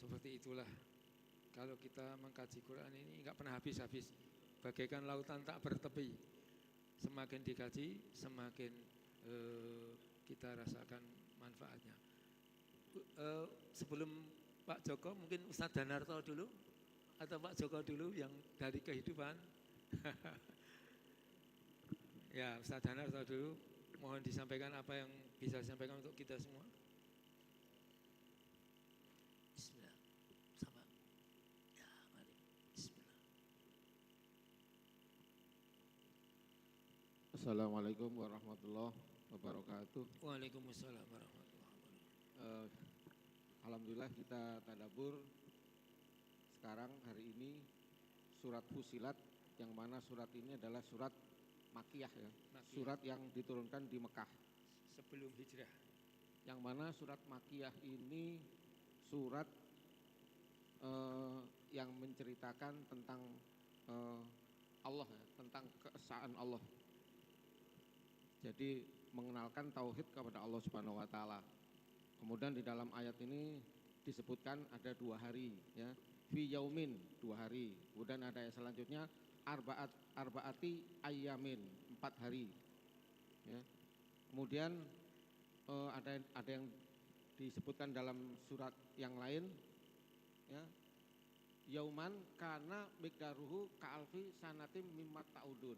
Seperti itulah kalau kita mengkaji Quran ini enggak pernah habis-habis, bagaikan lautan tak bertepi. Semakin dikaji, semakin kita rasakan manfaatnya. Sebelum Pak Joko, mungkin Ustadz Danarto dulu atau Pak Joko dulu yang dari kehidupan. Ya, Ustadz Danarto dulu, mohon disampaikan apa yang bisa disampaikan untuk kita semua. Bismillah. Sama. Ya, mari. Bismillah. Assalamualaikum warahmatullahi wabarakatuh. Waalaikumsalam warahmatullahi wabarakatuh. Alhamdulillah kita tadabbur sekarang hari ini surat Fusilat, yang mana surat ini adalah surat Makkiyah ya. Makkiyah. Surat yang diturunkan di Mekah. Sebelum hijrah. Yang mana surat Makkiyah ini surat yang menceritakan tentang Allah ya, tentang keesaan Allah. Jadi mengenalkan tauhid kepada Allah Subhanahu wa taala. Kemudian di dalam ayat ini disebutkan ada 2 hari ya. Fi yaumin, 2 hari. Kemudian ada ayat selanjutnya arbaati ayyamin, 4 hari. Ya. Kemudian ada yang disebutkan dalam surat yang lain ya. Yauman kana miqdaruhu ka'alfi sanatim mimmat ta'udun.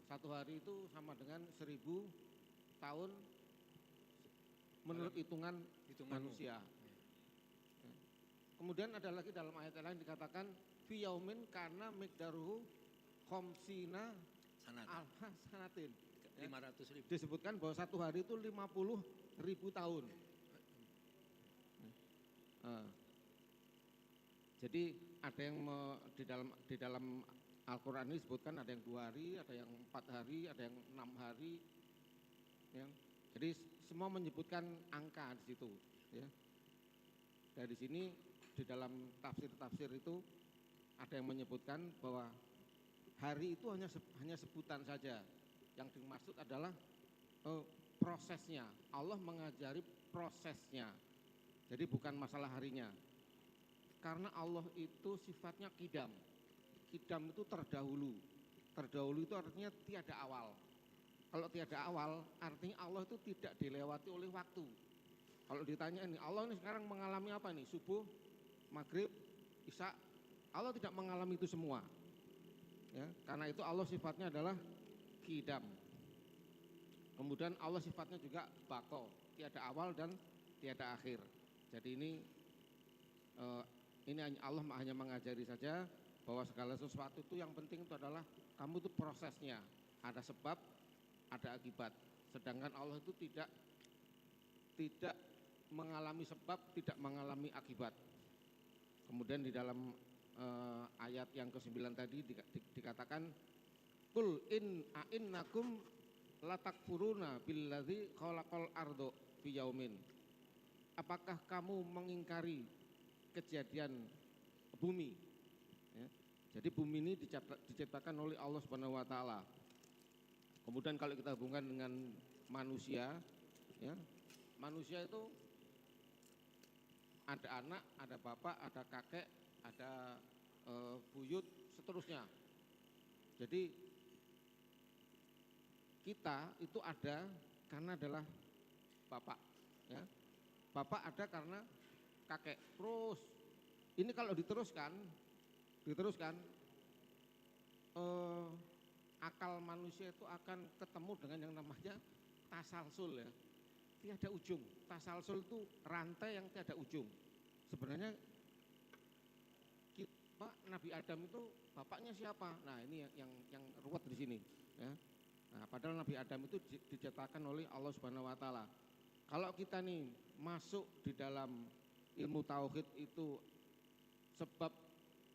1 hari itu sama dengan 1000 tahun menurut hitungan manusia. Ya. Kemudian ada lagi dalam ayat lain dikatakan fi yaumin kana miqdaruhu khamsina alfa sanatin. 500.000. Disebutkan bahwa 1 hari itu 50.000 tahun. Jadi ada yang di dalam Al-Quran ini disebutkan ada yang 2 hari, ada yang 4 hari, ada yang 6 hari. Ya. Jadi semua menyebutkan angka di situ. Ya. Dari sini di dalam tafsir-tafsir itu ada yang menyebutkan bahwa hari itu hanya sebutan saja. Yang dimaksud adalah prosesnya. Allah mengajari prosesnya. Jadi bukan masalah harinya. Karena Allah itu sifatnya qidam. Qidam itu terdahulu. Terdahulu itu artinya tiada awal. Kalau tiada awal artinya Allah itu tidak dilewati oleh waktu. Kalau ditanya ini Allah ini sekarang mengalami apa nih? Subuh, maghrib, isya. Allah tidak mengalami itu semua. Ya, karena itu Allah sifatnya adalah qidam. Kemudian Allah sifatnya juga baqo, tiada awal dan tiada akhir. Jadi ini Allah hanya mengajari saja bahwa segala sesuatu itu yang penting itu adalah kamu itu prosesnya. ada sebab, ada akibat. Sedangkan Allah itu tidak mengalami sebab, tidak mengalami akibat. Kemudian di dalam ayat yang ke-9 tadi dikatakan Qul a'innakum latakfuruna billadzi khalaqal ardo fi yaumin. Apakah kamu mengingkari kejadian bumi? Ya. Jadi bumi ini diciptakan oleh Allah Subhanahu wa taala. Kemudian kalau kita hubungkan dengan manusia, ya, manusia itu ada anak, ada bapak, ada kakek, ada buyut, seterusnya. Jadi kita itu ada karena adalah bapak, ya. Bapak ada karena kakek. Terus ini kalau diteruskan akal manusia itu akan ketemu dengan yang namanya tasalsul, ya. Tiada ujung. Tasalsul itu rantai yang tiada ujung. Sebenarnya Nabi Adam itu bapaknya siapa? Nah, ini yang ruwet di sini, ya. Nah, padahal Nabi Adam itu diciptakan oleh Allah Subhanahu wa taala. Kalau kita nih masuk di dalam ilmu tauhid itu sebab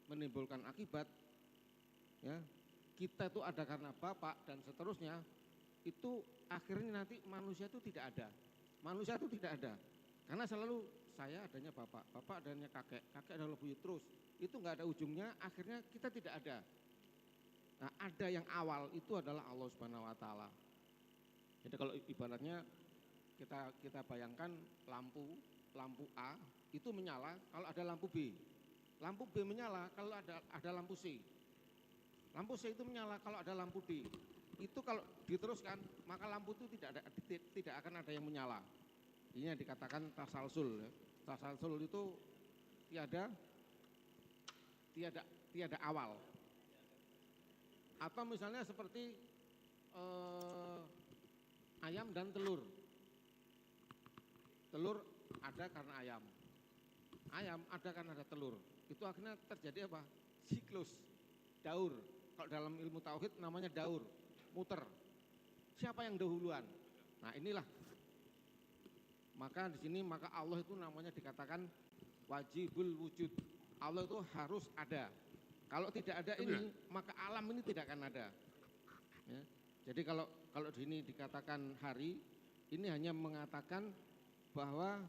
menimbulkan akibat, ya. Kita itu ada karena bapak dan seterusnya, itu akhirnya nanti manusia itu tidak ada. Manusia itu tidak ada. Karena selalu saya adanya bapak, bapak adanya kakek, kakek adalah buyut, terus. Itu enggak ada ujungnya, akhirnya kita tidak ada. Nah, ada yang awal itu adalah Allah Subhanahu wa taala. Jadi kalau ibaratnya kita bayangkan lampu A itu menyala kalau ada lampu B. Lampu B menyala kalau ada lampu C. Lampu C itu menyala kalau ada lampu D. Itu kalau diteruskan maka lampu itu tidak akan ada yang menyala. Ini yang dikatakan tasalsul, ya. Tasalsul itu tiada awal. Atau misalnya seperti ayam dan telur. Telur ada karena ayam. Ayam ada karena ada telur. Itu akhirnya terjadi apa? Siklus, daur. Kalau dalam ilmu tauhid namanya daur, muter. Siapa yang dahuluan? Nah, inilah. Maka di sini Allah itu namanya dikatakan wajibul wujud. Allah itu harus ada. Kalau tidak ada ini, maka alam ini tidak akan ada. Ya. Jadi kalau di sini dikatakan hari, ini hanya mengatakan bahwa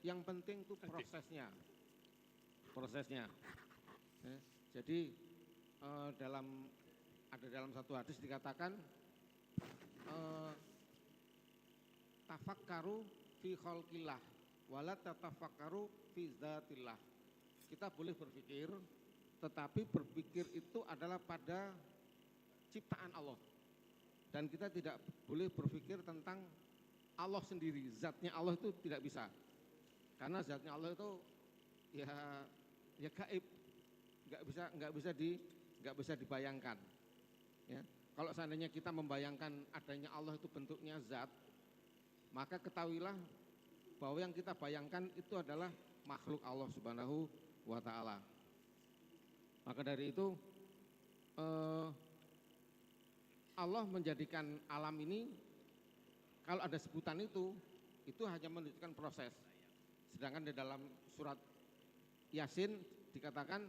yang penting itu prosesnya. Ya. Jadi dalam satu hadis dikatakan tafakkaru fi khalqillah wala tatafakkaru fi dzatillah. Kita boleh berpikir, tetapi berpikir itu adalah pada ciptaan Allah. Dan kita tidak boleh berpikir tentang Allah sendiri, zatnya Allah itu tidak bisa. Karena zatnya Allah itu ya gaib, nggak bisa dibayangkan. Ya. Kalau seandainya kita membayangkan adanya Allah itu bentuknya zat, maka ketahuilah bahwa yang kita bayangkan itu adalah makhluk Allah Subhanahu wa taala. Maka dari itu Allah menjadikan alam ini, kalau ada sebutan itu hanya menunjukkan proses. Sedangkan di dalam surat Yasin dikatakan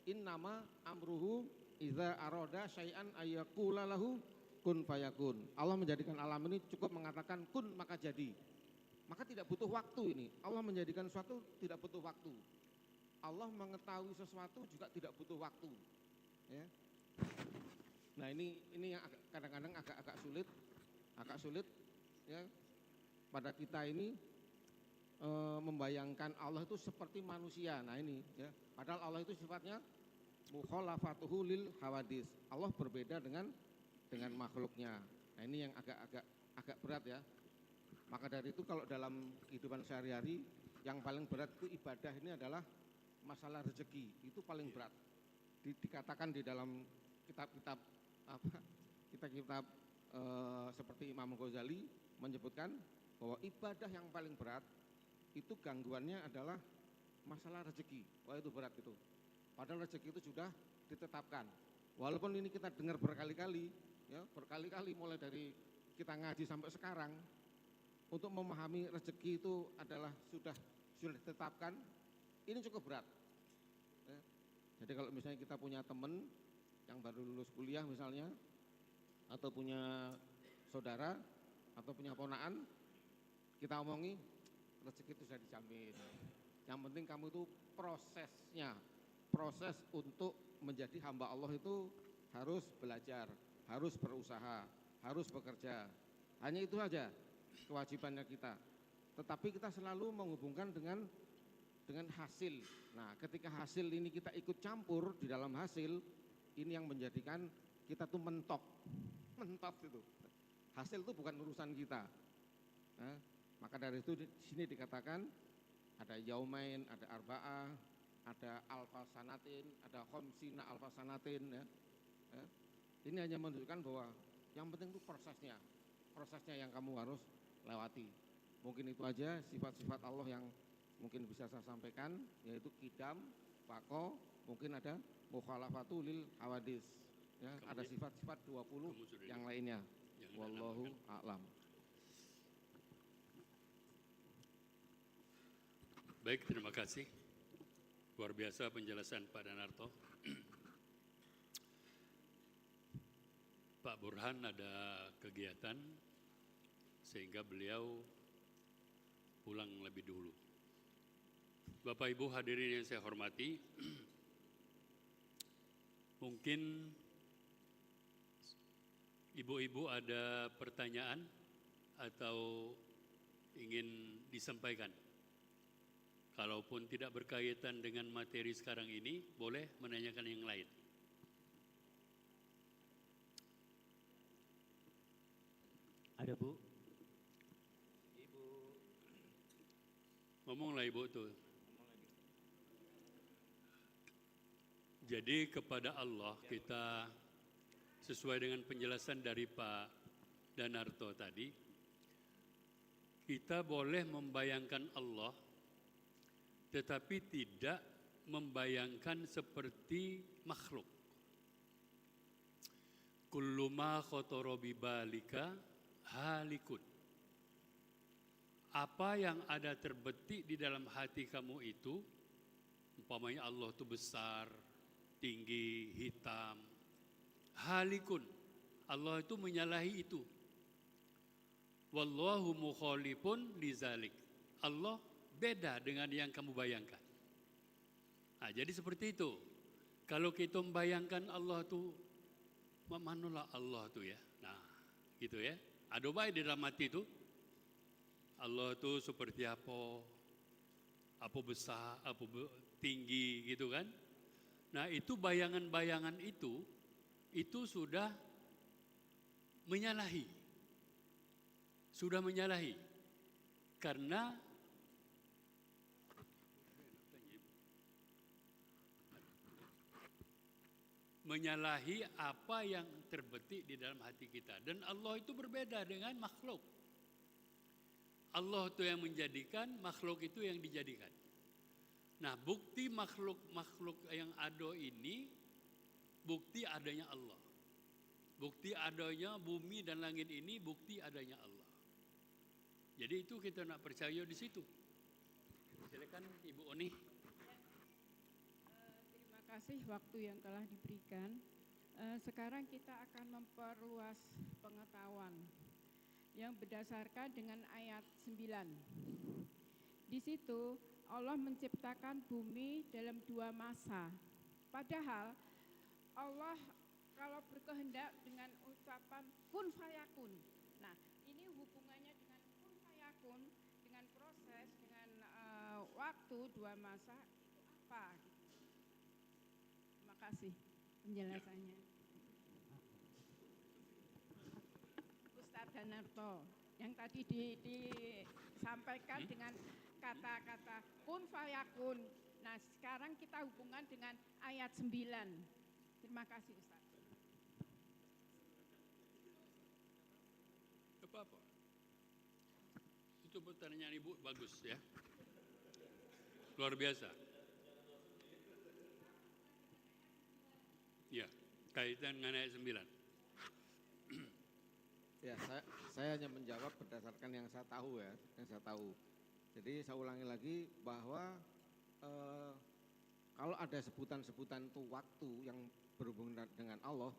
innama amruhu idza arada syai'an ayyaqula lahu kun fayakun. Allah menjadikan alam ini cukup mengatakan kun maka jadi. Maka tidak butuh waktu ini. Allah menjadikan sesuatu tidak butuh waktu. Allah mengetahui sesuatu juga tidak butuh waktu. Ya. Nah ini yang kadang-kadang agak sulit ya pada kita ini membayangkan Allah itu seperti manusia. Nah ini ya, padahal Allah itu sifatnya mukhalafatuhu lil hawadis. Allah berbeda dengan makhluknya. Nah ini yang agak berat ya. Maka dari itu kalau dalam kehidupan sehari-hari yang paling berat itu ibadah ini adalah masalah rezeki, itu paling berat. Dikatakan di dalam kitab-kitab seperti Imam Ghazali menyebutkan bahwa ibadah yang paling berat itu gangguannya adalah masalah rezeki. Wah itu berat itu. Padahal rezeki itu sudah ditetapkan. Walaupun ini kita dengar berkali-kali ya berkali-kali mulai dari kita ngaji sampai sekarang untuk memahami rezeki itu adalah sudah ditetapkan, ini cukup berat. Ya. Jadi kalau misalnya kita punya teman yang baru lulus kuliah misalnya, atau punya saudara, atau punya ponaan, kita omongi rezeki itu sudah dijamin. Yang penting kamu itu prosesnya, proses untuk menjadi hamba Allah itu harus belajar, harus berusaha, harus bekerja. Hanya itu saja kewajibannya kita. Tetapi kita selalu menghubungkan dengan hasil. Nah, ketika hasil ini kita ikut campur di dalam hasil, ini yang menjadikan kita tuh mentok itu. Hasil itu bukan urusan kita. Nah, maka dari itu di sini dikatakan ada yaumain, ada arba'ah, ada alfa sanatin, ada khamsina alfa sanatin. Ya. Ya. Ini hanya menunjukkan bahwa yang penting itu prosesnya yang kamu harus lewati. Mungkin itu aja sifat-sifat Allah yang mungkin bisa saya sampaikan, yaitu qidam, baqo, mungkin ada mukhalafatu lil hawadis. Ya, ada sifat-sifat 20 yang lainnya. Wallahu a'lam. Baik, terima kasih. Luar biasa penjelasan Pak Danarto. Pak Burhan ada kegiatan sehingga beliau pulang lebih dulu. Bapak Ibu hadirin yang saya hormati, mungkin ibu-ibu ada pertanyaan atau ingin disampaikan. Kalaupun tidak berkaitan dengan materi sekarang ini, boleh menanyakan yang lain. Ada Bu? Ibu. Ngomonglah Ibu tuh. Jadi kepada Allah kita sesuai dengan penjelasan dari Pak Danarto tadi, kita boleh membayangkan Allah tetapi tidak membayangkan seperti makhluk. Kullu ma khatara bi balika halikun. Apa yang ada terbetik di dalam hati kamu itu, umpamanya Allah itu besar, tinggi, hitam, halikun. Allah itu menyalahi itu. Wallahu mukhalifun lizalik. Allah beda dengan yang kamu bayangkan. Nah, jadi seperti itu. Kalau kita membayangkan Allah itu, manalah Allah itu ya. Nah, gitu ya. Ada baik di dalam hati itu. Allah itu seperti apa besar, apa tinggi gitu kan. Nah, itu bayangan-bayangan itu sudah menyalahi. Sudah menyalahi. Karena menyalahi apa yang terbetik di dalam hati kita. Dan Allah itu berbeda dengan makhluk. Allah itu yang menjadikan, makhluk itu yang dijadikan. Nah, bukti makhluk yang ada ini, bukti adanya Allah. Bukti adanya bumi dan langit ini, bukti adanya Allah. Jadi itu kita nak percaya di situ. Silakan Ibu Oni. Terima kasih waktu yang telah diberikan. Sekarang kita akan memperluas pengetahuan yang berdasarkan dengan ayat 9. Di situ Allah menciptakan bumi dalam 2 masa. Padahal Allah kalau berkehendak dengan ucapan kun fayakun. Nah, ini hubungannya dengan kun fayakun, dengan proses, dengan waktu 2 masa itu apa? Terima kasih penjelasannya. Ustadz Danarto yang tadi disampaikan dengan kata-kata kun fayakun. Nah, sekarang kita hubungkan dengan ayat 9. Terima kasih Ustadz. Apa-apa. Itu pertanyaan Ibu bagus ya. Luar biasa. Ya, kaitan dengan ayat 9. Ya, saya hanya menjawab berdasarkan yang saya tahu ya, yang saya tahu. Jadi saya ulangi lagi bahwa eh, kalau ada sebutan-sebutan itu waktu yang berhubungan dengan Allah,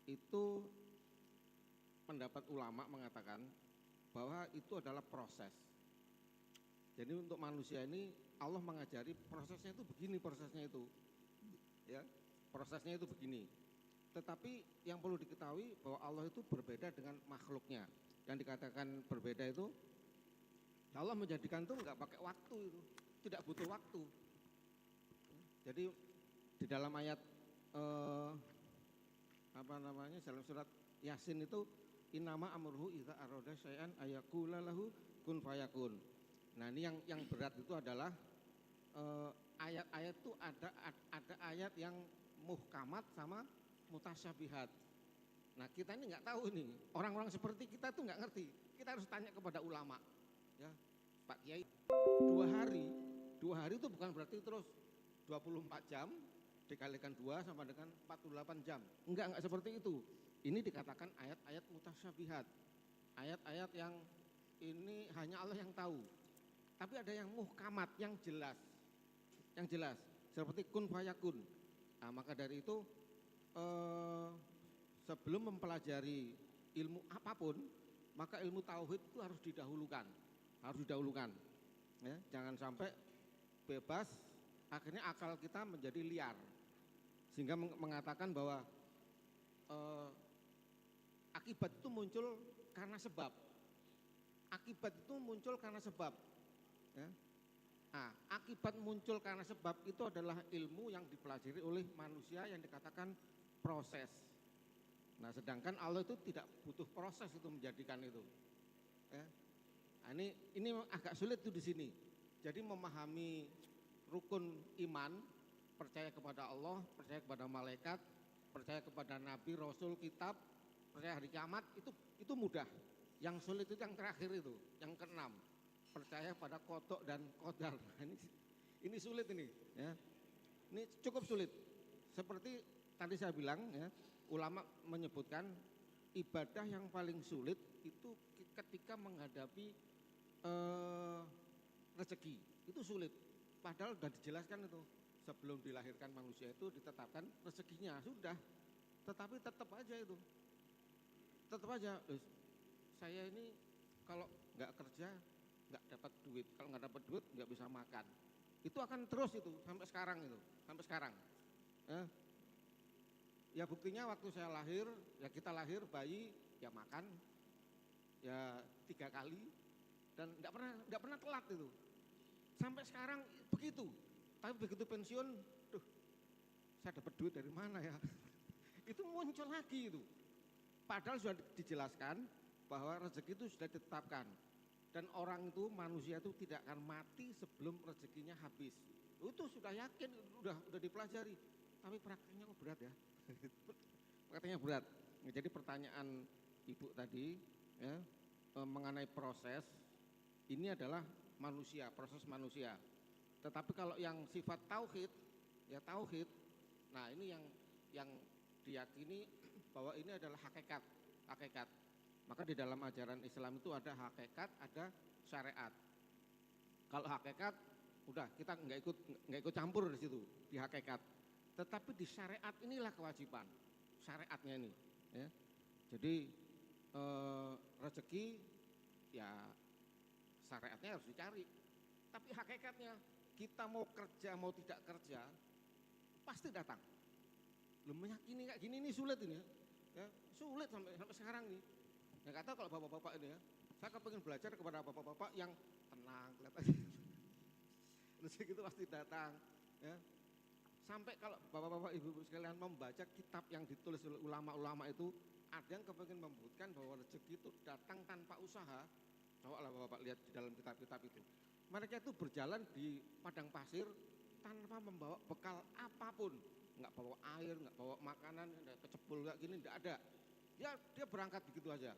itu pendapat ulama mengatakan bahwa itu adalah proses. Jadi untuk manusia ini Allah mengajari prosesnya itu begini, prosesnya itu, ya, prosesnya itu begini. Tetapi yang perlu diketahui bahwa Allah itu berbeda dengan makhluknya. Yang dikatakan berbeda itu, Allah menjadikan itu enggak pakai waktu itu, tidak butuh waktu. Jadi di dalam ayat dalam surat Yasin itu innama amruhu idza arada syai'an ayaqula lahu kun fayakun. Nah, ini yang berat itu adalah ayat-ayat itu ada ayat yang muhkamat sama mutasyabihat. Nah, kita ini nggak tahu nih, orang-orang seperti kita tuh nggak ngerti. Kita harus tanya kepada ulama. Ya, Pak Kiai, 2 hari itu bukan berarti terus 24 jam dikalikan 2 sama dengan 48 jam. Enggak seperti itu. Ini dikatakan ayat-ayat mutasyabihat. Ayat-ayat yang ini hanya Allah yang tahu. Tapi ada yang muhkamat, yang jelas. Yang jelas, seperti kun fayakun. Nah, maka dari itu sebelum mempelajari ilmu apapun, maka ilmu tauhid itu harus didahulukan. Harus didahulukan. Ya, jangan sampai bebas, akhirnya akal kita menjadi liar. Sehingga mengatakan bahwa akibat itu muncul karena sebab. Akibat itu muncul karena sebab. Ya. Nah, akibat muncul karena sebab itu adalah ilmu yang dipelajari oleh manusia yang dikatakan proses. Nah, sedangkan Allah itu tidak butuh proses itu menjadikan itu. Ya. Nah, ini agak sulit tuh di sini. Jadi memahami rukun iman, percaya kepada Allah, percaya kepada malaikat, percaya kepada nabi, rasul, kitab, percaya hari kiamat, itu mudah. Yang sulit itu yang terakhir itu, yang keenam, percaya pada qada dan qadar. Ini sulit ini, ya. Ini cukup sulit. Seperti tadi saya bilang, ya, ulama menyebutkan ibadah yang paling sulit itu ketika menghadapi rezeki. Itu sulit. Padahal sudah dijelaskan itu. Sebelum dilahirkan manusia itu ditetapkan rezekinya, sudah. Tetapi tetap aja itu. Tetap aja, saya ini kalau nggak kerja nggak dapat duit, kalau nggak dapat duit nggak bisa makan. Itu akan terus itu sampai sekarang itu, sampai sekarang. Ya buktinya waktu saya lahir, ya kita lahir bayi, ya makan, ya 3 kali dan nggak pernah telat itu. Sampai sekarang begitu. Tapi begitu pensiun, duh, saya dapat duit dari mana ya? Itu muncul lagi itu. Padahal sudah dijelaskan bahwa rezeki itu sudah ditetapkan. Dan orang itu, manusia itu tidak akan mati sebelum rezekinya habis. Itu sudah yakin, udah dipelajari. Tapi prakteknya kok berat ya. Prakteknya berat. Nah, jadi pertanyaan Ibu tadi ya, mengenai proses, ini adalah manusia, proses manusia. Tetapi kalau yang sifat tauhid, ya tauhid, nah ini yang diyakini bahwa ini adalah hakikat. Maka di dalam ajaran Islam itu ada hakikat, ada syariat. Kalau hakikat, udah kita nggak ikut campur di situ di hakikat. Tetapi di syariat inilah kewajiban, syariatnya ini. Ya. Jadi rezeki, ya syariatnya harus dicari. Tapi hakikatnya kita mau kerja mau tidak kerja pasti datang. Belum meyakini kayak gini ini sulit ini. Ya, sulit sampai sekarang nih. Ya kata kalau bapak-bapak ini ya, saya kepengen belajar kepada bapak-bapak yang tenang, kelihatannya. Rezeki itu pasti datang. Ya. Sampai kalau bapak-bapak ibu-ibu sekalian membaca kitab yang ditulis oleh ulama-ulama itu, ada yang kepengen membuktikan bahwa rezeki itu datang tanpa usaha. Cobalah bapak lihat di dalam kitab-kitab itu. Mereka itu berjalan di padang pasir tanpa membawa bekal apapun. Enggak bawa air, enggak bawa makanan, enggak kecebul, enggak gini, enggak ada. Dia berangkat begitu aja.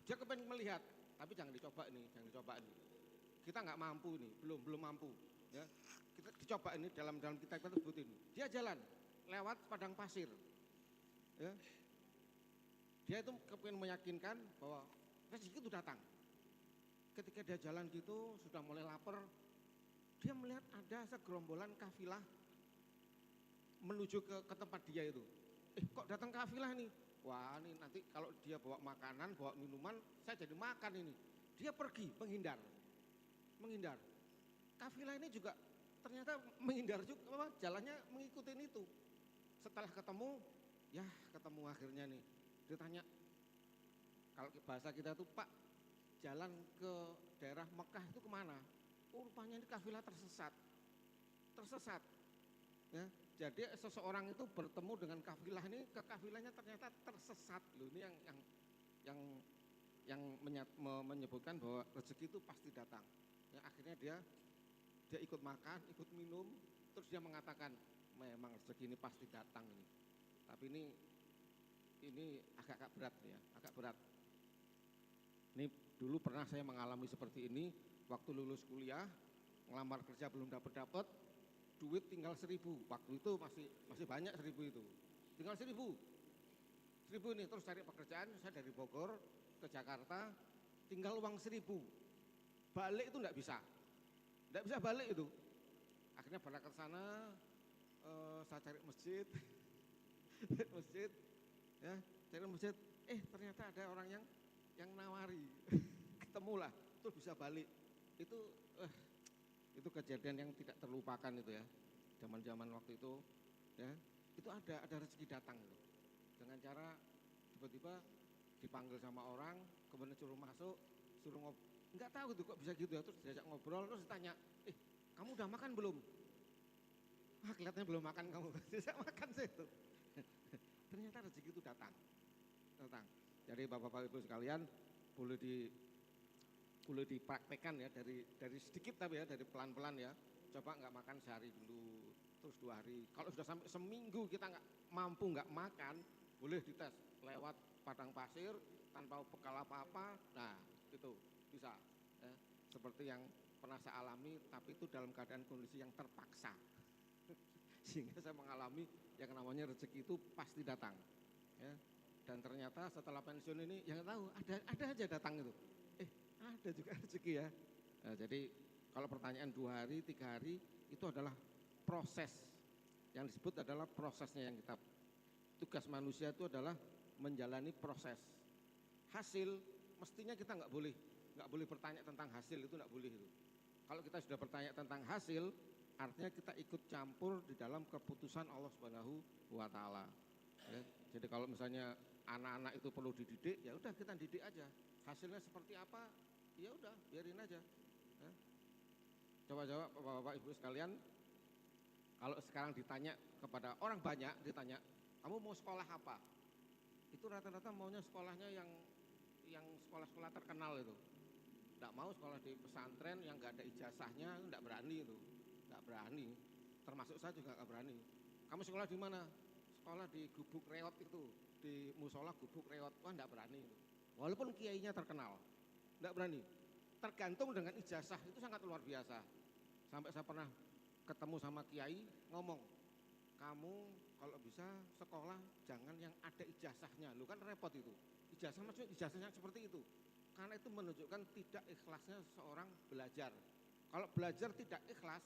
Dia kepengen melihat, tapi jangan dicoba ini. Kita enggak mampu ini, belum mampu. Ya, kita dicoba ini dalam kitab itu sebutin. Dia jalan lewat padang pasir. Ya, Dia itu kepengen meyakinkan bahwa rezeki itu datang. Ketika dia jalan gitu, sudah mulai lapar, dia melihat ada segerombolan kafilah menuju ke tempat dia itu. Kok datang kafilah nih? Wah, ini nanti kalau dia bawa makanan, bawa minuman, saya jadi makan ini. Dia pergi, menghindar. Kafilah ini juga ternyata menghindar juga, jalannya mengikuti itu. Setelah ketemu akhirnya nih. Ditanya, kalau bahasa kita tuh, Pak, jalan ke daerah Mekah itu kemana? Rupanya ini kafilah tersesat. Ya, jadi seseorang itu bertemu dengan kafilah ini, ke kafilahnya ternyata tersesat. Loh, ini yang menyebutkan bahwa rezeki itu pasti datang. Ya, akhirnya dia ikut makan, ikut minum, terus dia mengatakan memang rezeki ini pasti datang ini. Tapi ini agak berat ya, agak berat. Ini dulu pernah saya mengalami seperti ini waktu lulus kuliah, ngelamar kerja belum dapat, duit tinggal 1.000. Waktu itu masih banyak 1.000 itu. Tinggal 1.000 ini, terus cari pekerjaan, saya dari Bogor ke Jakarta, tinggal uang 1.000. Balik itu enggak bisa balik itu. Akhirnya balik ke sana, saya cari masjid, ya, cari masjid, ternyata ada orang yang nawari, ketemulah, terus bisa balik. Itu kejadian yang tidak terlupakan itu ya, zaman waktu itu, ya, itu ada rezeki datang itu. Dengan cara tiba-tiba dipanggil sama orang, kemudian suruh masuk, suruh ngobrol, nggak tahu tuh kok bisa gitu ya, terus diajak ngobrol, terus ditanya, kamu udah makan belum? Kelihatannya belum makan kamu, bisa makan sih itu. Ternyata rezeki itu datang. Jadi Bapak-Bapak Ibu sekalian, boleh dipraktekkan ya, dari sedikit tapi ya, dari pelan-pelan ya. Coba nggak makan sehari dulu, terus 2 hari. Kalau sudah sampai seminggu kita nggak mampu nggak makan, boleh dites lewat padang pasir tanpa bekal apa-apa. Nah itu bisa ya. Seperti yang pernah saya alami, tapi itu dalam keadaan kondisi yang terpaksa. Sehingga saya mengalami yang namanya rezeki itu pasti datang ya. Dan ternyata setelah pensiun ini yang tahu ada aja datang itu. Ada juga rezeki ya. Nah, jadi kalau pertanyaan 2 hari, 3 hari itu adalah proses. Yang disebut adalah prosesnya yang kita, tugas manusia itu adalah menjalani proses. Hasil mestinya kita nggak boleh bertanya tentang hasil, itu nggak boleh itu. Kalau kita sudah bertanya tentang hasil, artinya kita ikut campur di dalam keputusan Allah Subhanahu wa taala. Ya, jadi kalau misalnya anak-anak itu perlu dididik, ya udah kita didik aja. Hasilnya seperti apa? Ya udah, biarin aja. Ya. Coba jawab Bapak-bapak Ibu sekalian. Kalau sekarang ditanya kepada orang banyak, ditanya, "Kamu mau sekolah apa?" Itu rata-rata maunya sekolahnya yang sekolah-sekolah terkenal itu. Enggak mau sekolah di pesantren yang enggak ada ijazahnya, enggak berani itu. Enggak berani. Termasuk saya juga enggak berani. "Kamu sekolah di mana?" "Sekolah di Gubuk Reot itu, di musola Gubuk Reot." Wah, enggak berani itu. Walaupun kiainya terkenal, enggak berani. Tergantung dengan ijazah, itu sangat luar biasa. Sampai saya pernah ketemu sama kiai ngomong, "Kamu kalau bisa sekolah jangan yang ada ijazahnya." Lu kan repot itu. Ijazah maksudnya ijazahnya seperti itu. Karena itu menunjukkan tidak ikhlasnya seorang belajar. Kalau belajar tidak ikhlas,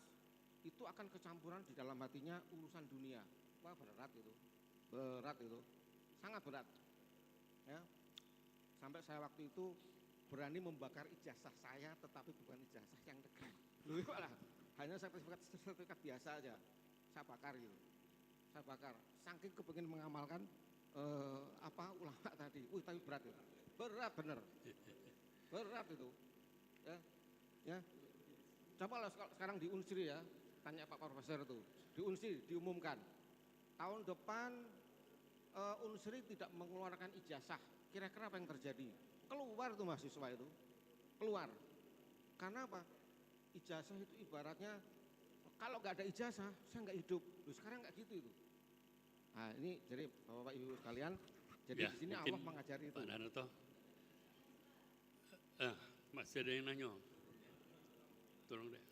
itu akan kecampuran di dalam hatinya urusan dunia. Wah, berat itu. Berat itu. Sangat berat. Ya. Sampai saya waktu itu berani membakar ijazah saya, tetapi bukan ijazah yang negeri. Loh, malah hanya sertifikat biasa aja. Saya bakar gitu. Saya bakar. Saking kepengin mengamalkan ulama tadi. Tapi berat itu. Berat bener. Berat itu. Ya. Coba sekarang di Unsri ya, tanya Pak Profesor itu. Di Unsri diumumkan tahun depan Unsri tidak mengeluarkan ijazah. Kira-kira apa yang terjadi? Keluar tuh mahasiswa itu. Keluar. Karena apa? Ijazah itu ibaratnya kalau nggak ada ijazah saya nggak hidup. Loh, sekarang nggak gitu itu. Nah, ini jadi Bapak Ibu sekalian, jadi Ya, di sini Allah mengajari itu. Pak Narto. Masih ada yang nanya. Tolong deh.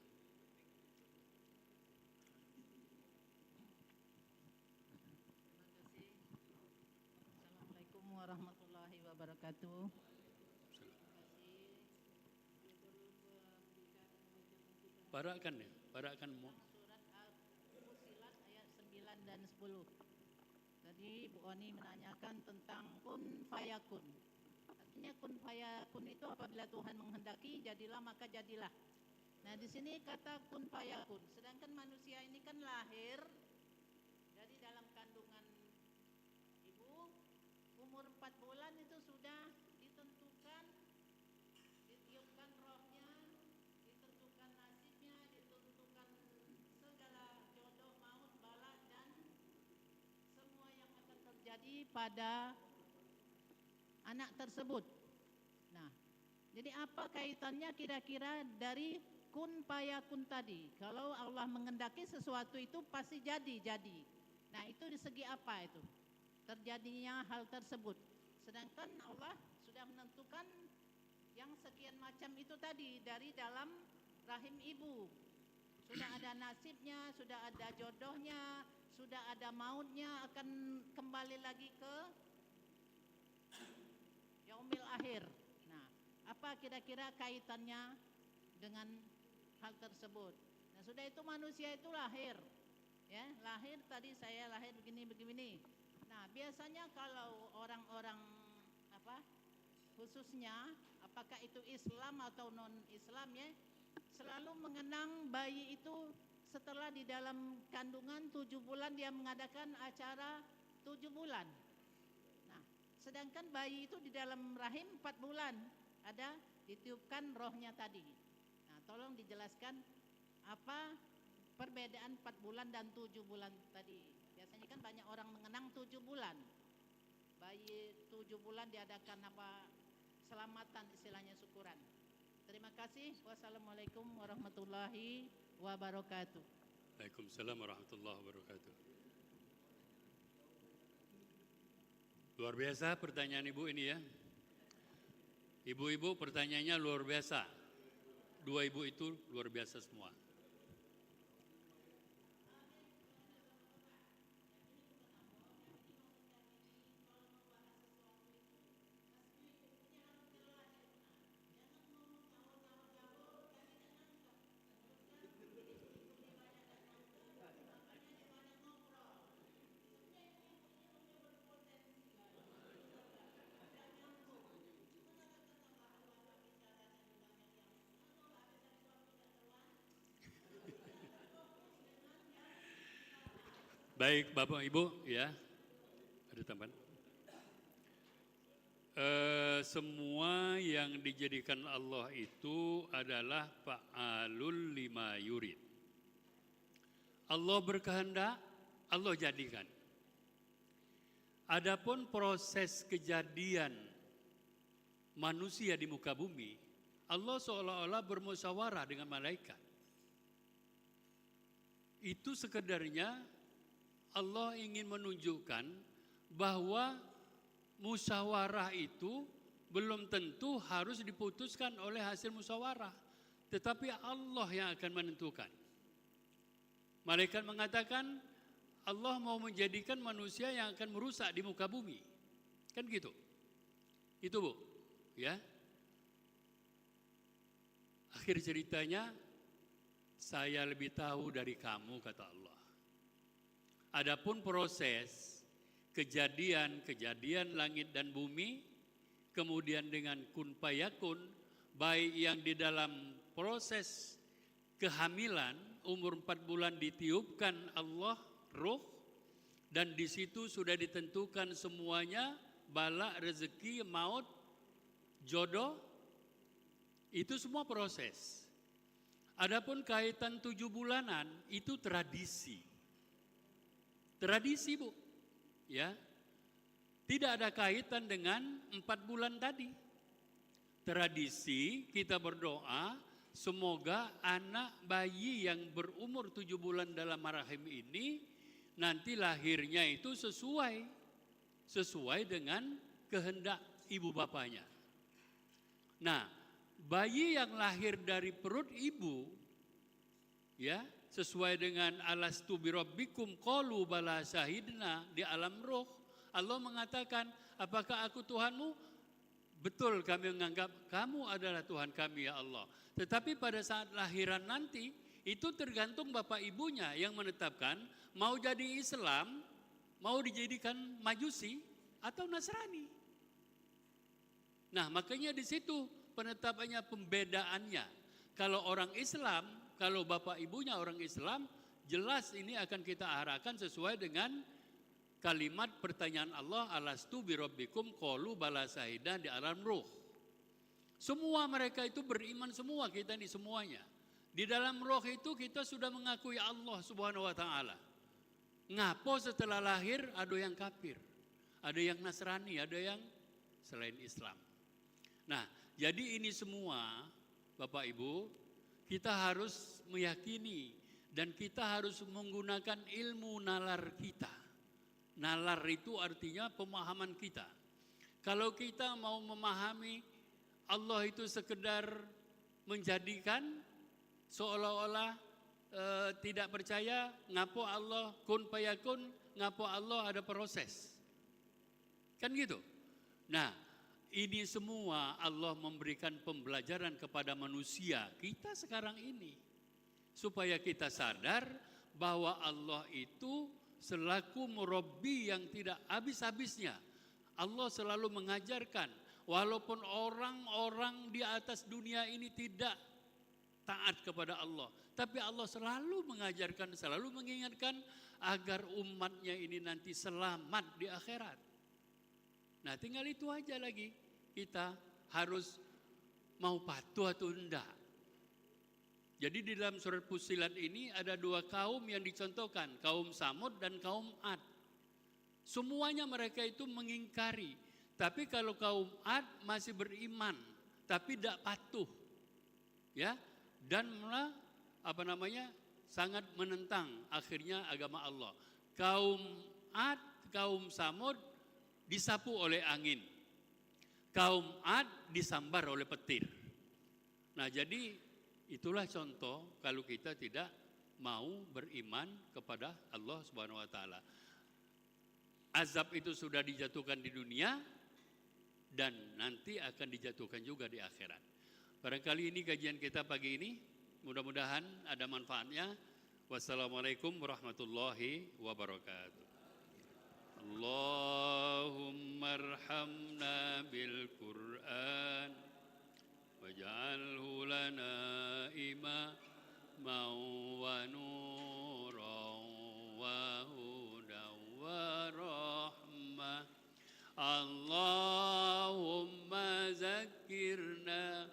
Terima kasih. Assalamualaikum warahmatullahi wabarakatuh. Parakan ya, parakan mau. Surat Al-Fussilat ayat 9 dan 10. Tadi Bu Oni menanyakan tentang kun fayakun. Artinya kun fayakun itu apabila Tuhan menghendaki jadilah maka jadilah. Nah di sini kata kun fayakun. Sedangkan manusia ini kan lahir dari dalam kandungan ibu, umur 4 bulan itu sudah ditentukan, ditiupkan rohnya, ditentukan nasibnya, ditentukan segala jodoh, maut, bala dan semua yang akan terjadi pada anak tersebut. Nah, jadi apa kaitannya kira-kira dari kun payakun tadi? Kalau Allah mengendaki sesuatu itu pasti jadi. Nah, itu di segi apa itu? Terjadinya hal tersebut. Sedangkan Allah sudah menentukan yang sekian macam itu tadi dari dalam rahim ibu. Sudah ada nasibnya, sudah ada jodohnya, sudah ada mautnya, akan kembali lagi ke yaumil akhir. Nah, apa kira-kira kaitannya dengan hal tersebut? Nah, sudah itu manusia itu lahir. Ya, lahir tadi saya lahir begini. Nah, biasanya kalau orang-orang khususnya apakah itu Islam atau non-Islam ya, selalu mengenang bayi itu setelah di dalam kandungan 7 bulan dia mengadakan acara 7 bulan. Nah, sedangkan bayi itu di dalam rahim 4 bulan ada ditiupkan rohnya tadi. Nah, tolong dijelaskan apa perbedaan 4 bulan dan 7 bulan tadi. Biasanya kan banyak orang mengenang 7 bulan. Bayi 7 bulan diadakan selamatan istilahnya syukuran. Terima kasih. Wassalamualaikum warahmatullahi wabarakatuh. Waalaikumsalam warahmatullahi wabarakatuh. Luar biasa pertanyaan Ibu ini ya. Ibu-ibu pertanyaannya luar biasa. Dua ibu itu luar biasa semua. Baik Bapak Ibu ya, ada tambahan. Semua yang dijadikan Allah itu adalah fa'alul lima yurid. Allah berkehendak, Allah jadikan. Adapun proses kejadian manusia di muka bumi, Allah seolah-olah bermusyawarah dengan malaikat. Itu sekedarnya Allah ingin menunjukkan bahwa musyawarah itu belum tentu harus diputuskan oleh hasil musyawarah, tetapi Allah yang akan menentukan. Malaikat mengatakan Allah mau menjadikan manusia yang akan merusak di muka bumi. Kan gitu. Itu Bu, ya. Akhir ceritanya saya lebih tahu dari kamu kata Allah. Adapun proses kejadian langit dan bumi, kemudian dengan kun fayakun, baik yang di dalam proses kehamilan umur 4 bulan ditiupkan Allah ruh, dan di situ sudah ditentukan semuanya, bala, rezeki, maut, jodoh, itu semua proses. Adapun kaitan 7 bulanan itu tradisi. Tradisi Bu, ya, tidak ada kaitan dengan 4 bulan tadi. Tradisi kita berdoa semoga anak bayi yang berumur 7 bulan dalam rahim ini nanti lahirnya itu sesuai dengan kehendak ibu bapaknya. Nah, bayi yang lahir dari perut ibu, ya, sesuai dengan alastu birabbikum qalu bala syahidna, di alam roh Allah mengatakan, apakah aku Tuhanmu? betul kami menganggap kamu adalah Tuhan kami ya Allah. Tetapi pada saat lahiran nanti, itu tergantung bapak ibunya yang menetapkan mau jadi Islam, mau dijadikan Majusi atau Nasrani. Nah, makanya di situ penetapannya, pembedaannya. Kalau orang Islam, kalau bapak ibunya orang Islam, jelas ini akan kita arahkan sesuai dengan kalimat pertanyaan Allah, alastu birabbikum qalu bala syahidna di alam ruh. Semua mereka itu beriman semua, kita ini semuanya. Di dalam roh itu kita sudah mengakui Allah Subhanahu wa taala. Ngapo setelah lahir ada yang kafir, ada yang Nasrani, ada yang selain Islam. Nah, jadi ini semua Bapak Ibu, kita harus meyakini dan kita harus menggunakan ilmu nalar kita. Nalar itu artinya pemahaman kita. Kalau kita mau memahami Allah itu sekedar menjadikan seolah-olah tidak percaya, ngapo Allah kun fayakun, ngapo Allah ada proses. Kan gitu. Nah, ini semua Allah memberikan pembelajaran kepada manusia kita sekarang ini. Supaya kita sadar bahwa Allah itu selaku murabbi yang tidak habis-habisnya. Allah selalu mengajarkan, walaupun orang-orang di atas dunia ini tidak taat kepada Allah, tapi Allah selalu mengajarkan, selalu mengingatkan agar umatnya ini nanti selamat di akhirat. Nah, tinggal itu aja lagi, kita harus mau patuh atau enggak. Jadi di dalam surat Fussilat ini ada dua kaum yang dicontohkan, kaum Samud dan kaum Ad. Semuanya mereka itu mengingkari, tapi kalau kaum Ad masih beriman, tapi tidak patuh, ya, dan malah sangat menentang akhirnya agama Allah. Kaum Ad, kaum Samud disapu oleh angin, kaum Ad disambar oleh petir. Nah, jadi itulah contoh kalau kita tidak mau beriman kepada Allah Subhanahu wa taala. Azab itu sudah dijatuhkan di dunia dan nanti akan dijatuhkan juga di akhirat. Barangkali ini kajian kita pagi ini, mudah-mudahan ada manfaatnya. Wassalamualaikum warahmatullahi wabarakatuh. Allahumma arhamna bil Qur'an waj'alhu lana imaman wa nuran wa hudan wa rahmah. Allahumma zakkirna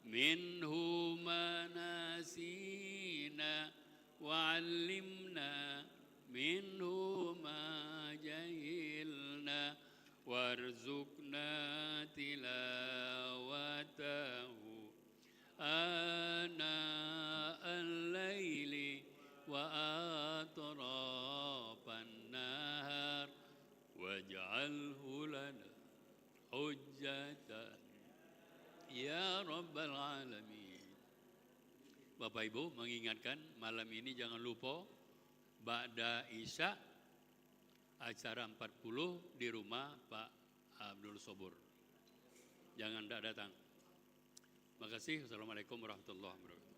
minhu ma nasina wa'allimna minhu ma jahilna warzuqna tilawatahu ana al-laili wa atrafan nahar waj'alhu lana hujjatan ya rabbal alamin. Bapak Ibu mengingatkan malam ini jangan lupa ba'da Isya acara 40 di rumah Pak Abdul Sobur. Jangan tidak datang. Terima kasih. Wassalamualaikum warahmatullahi wabarakatuh.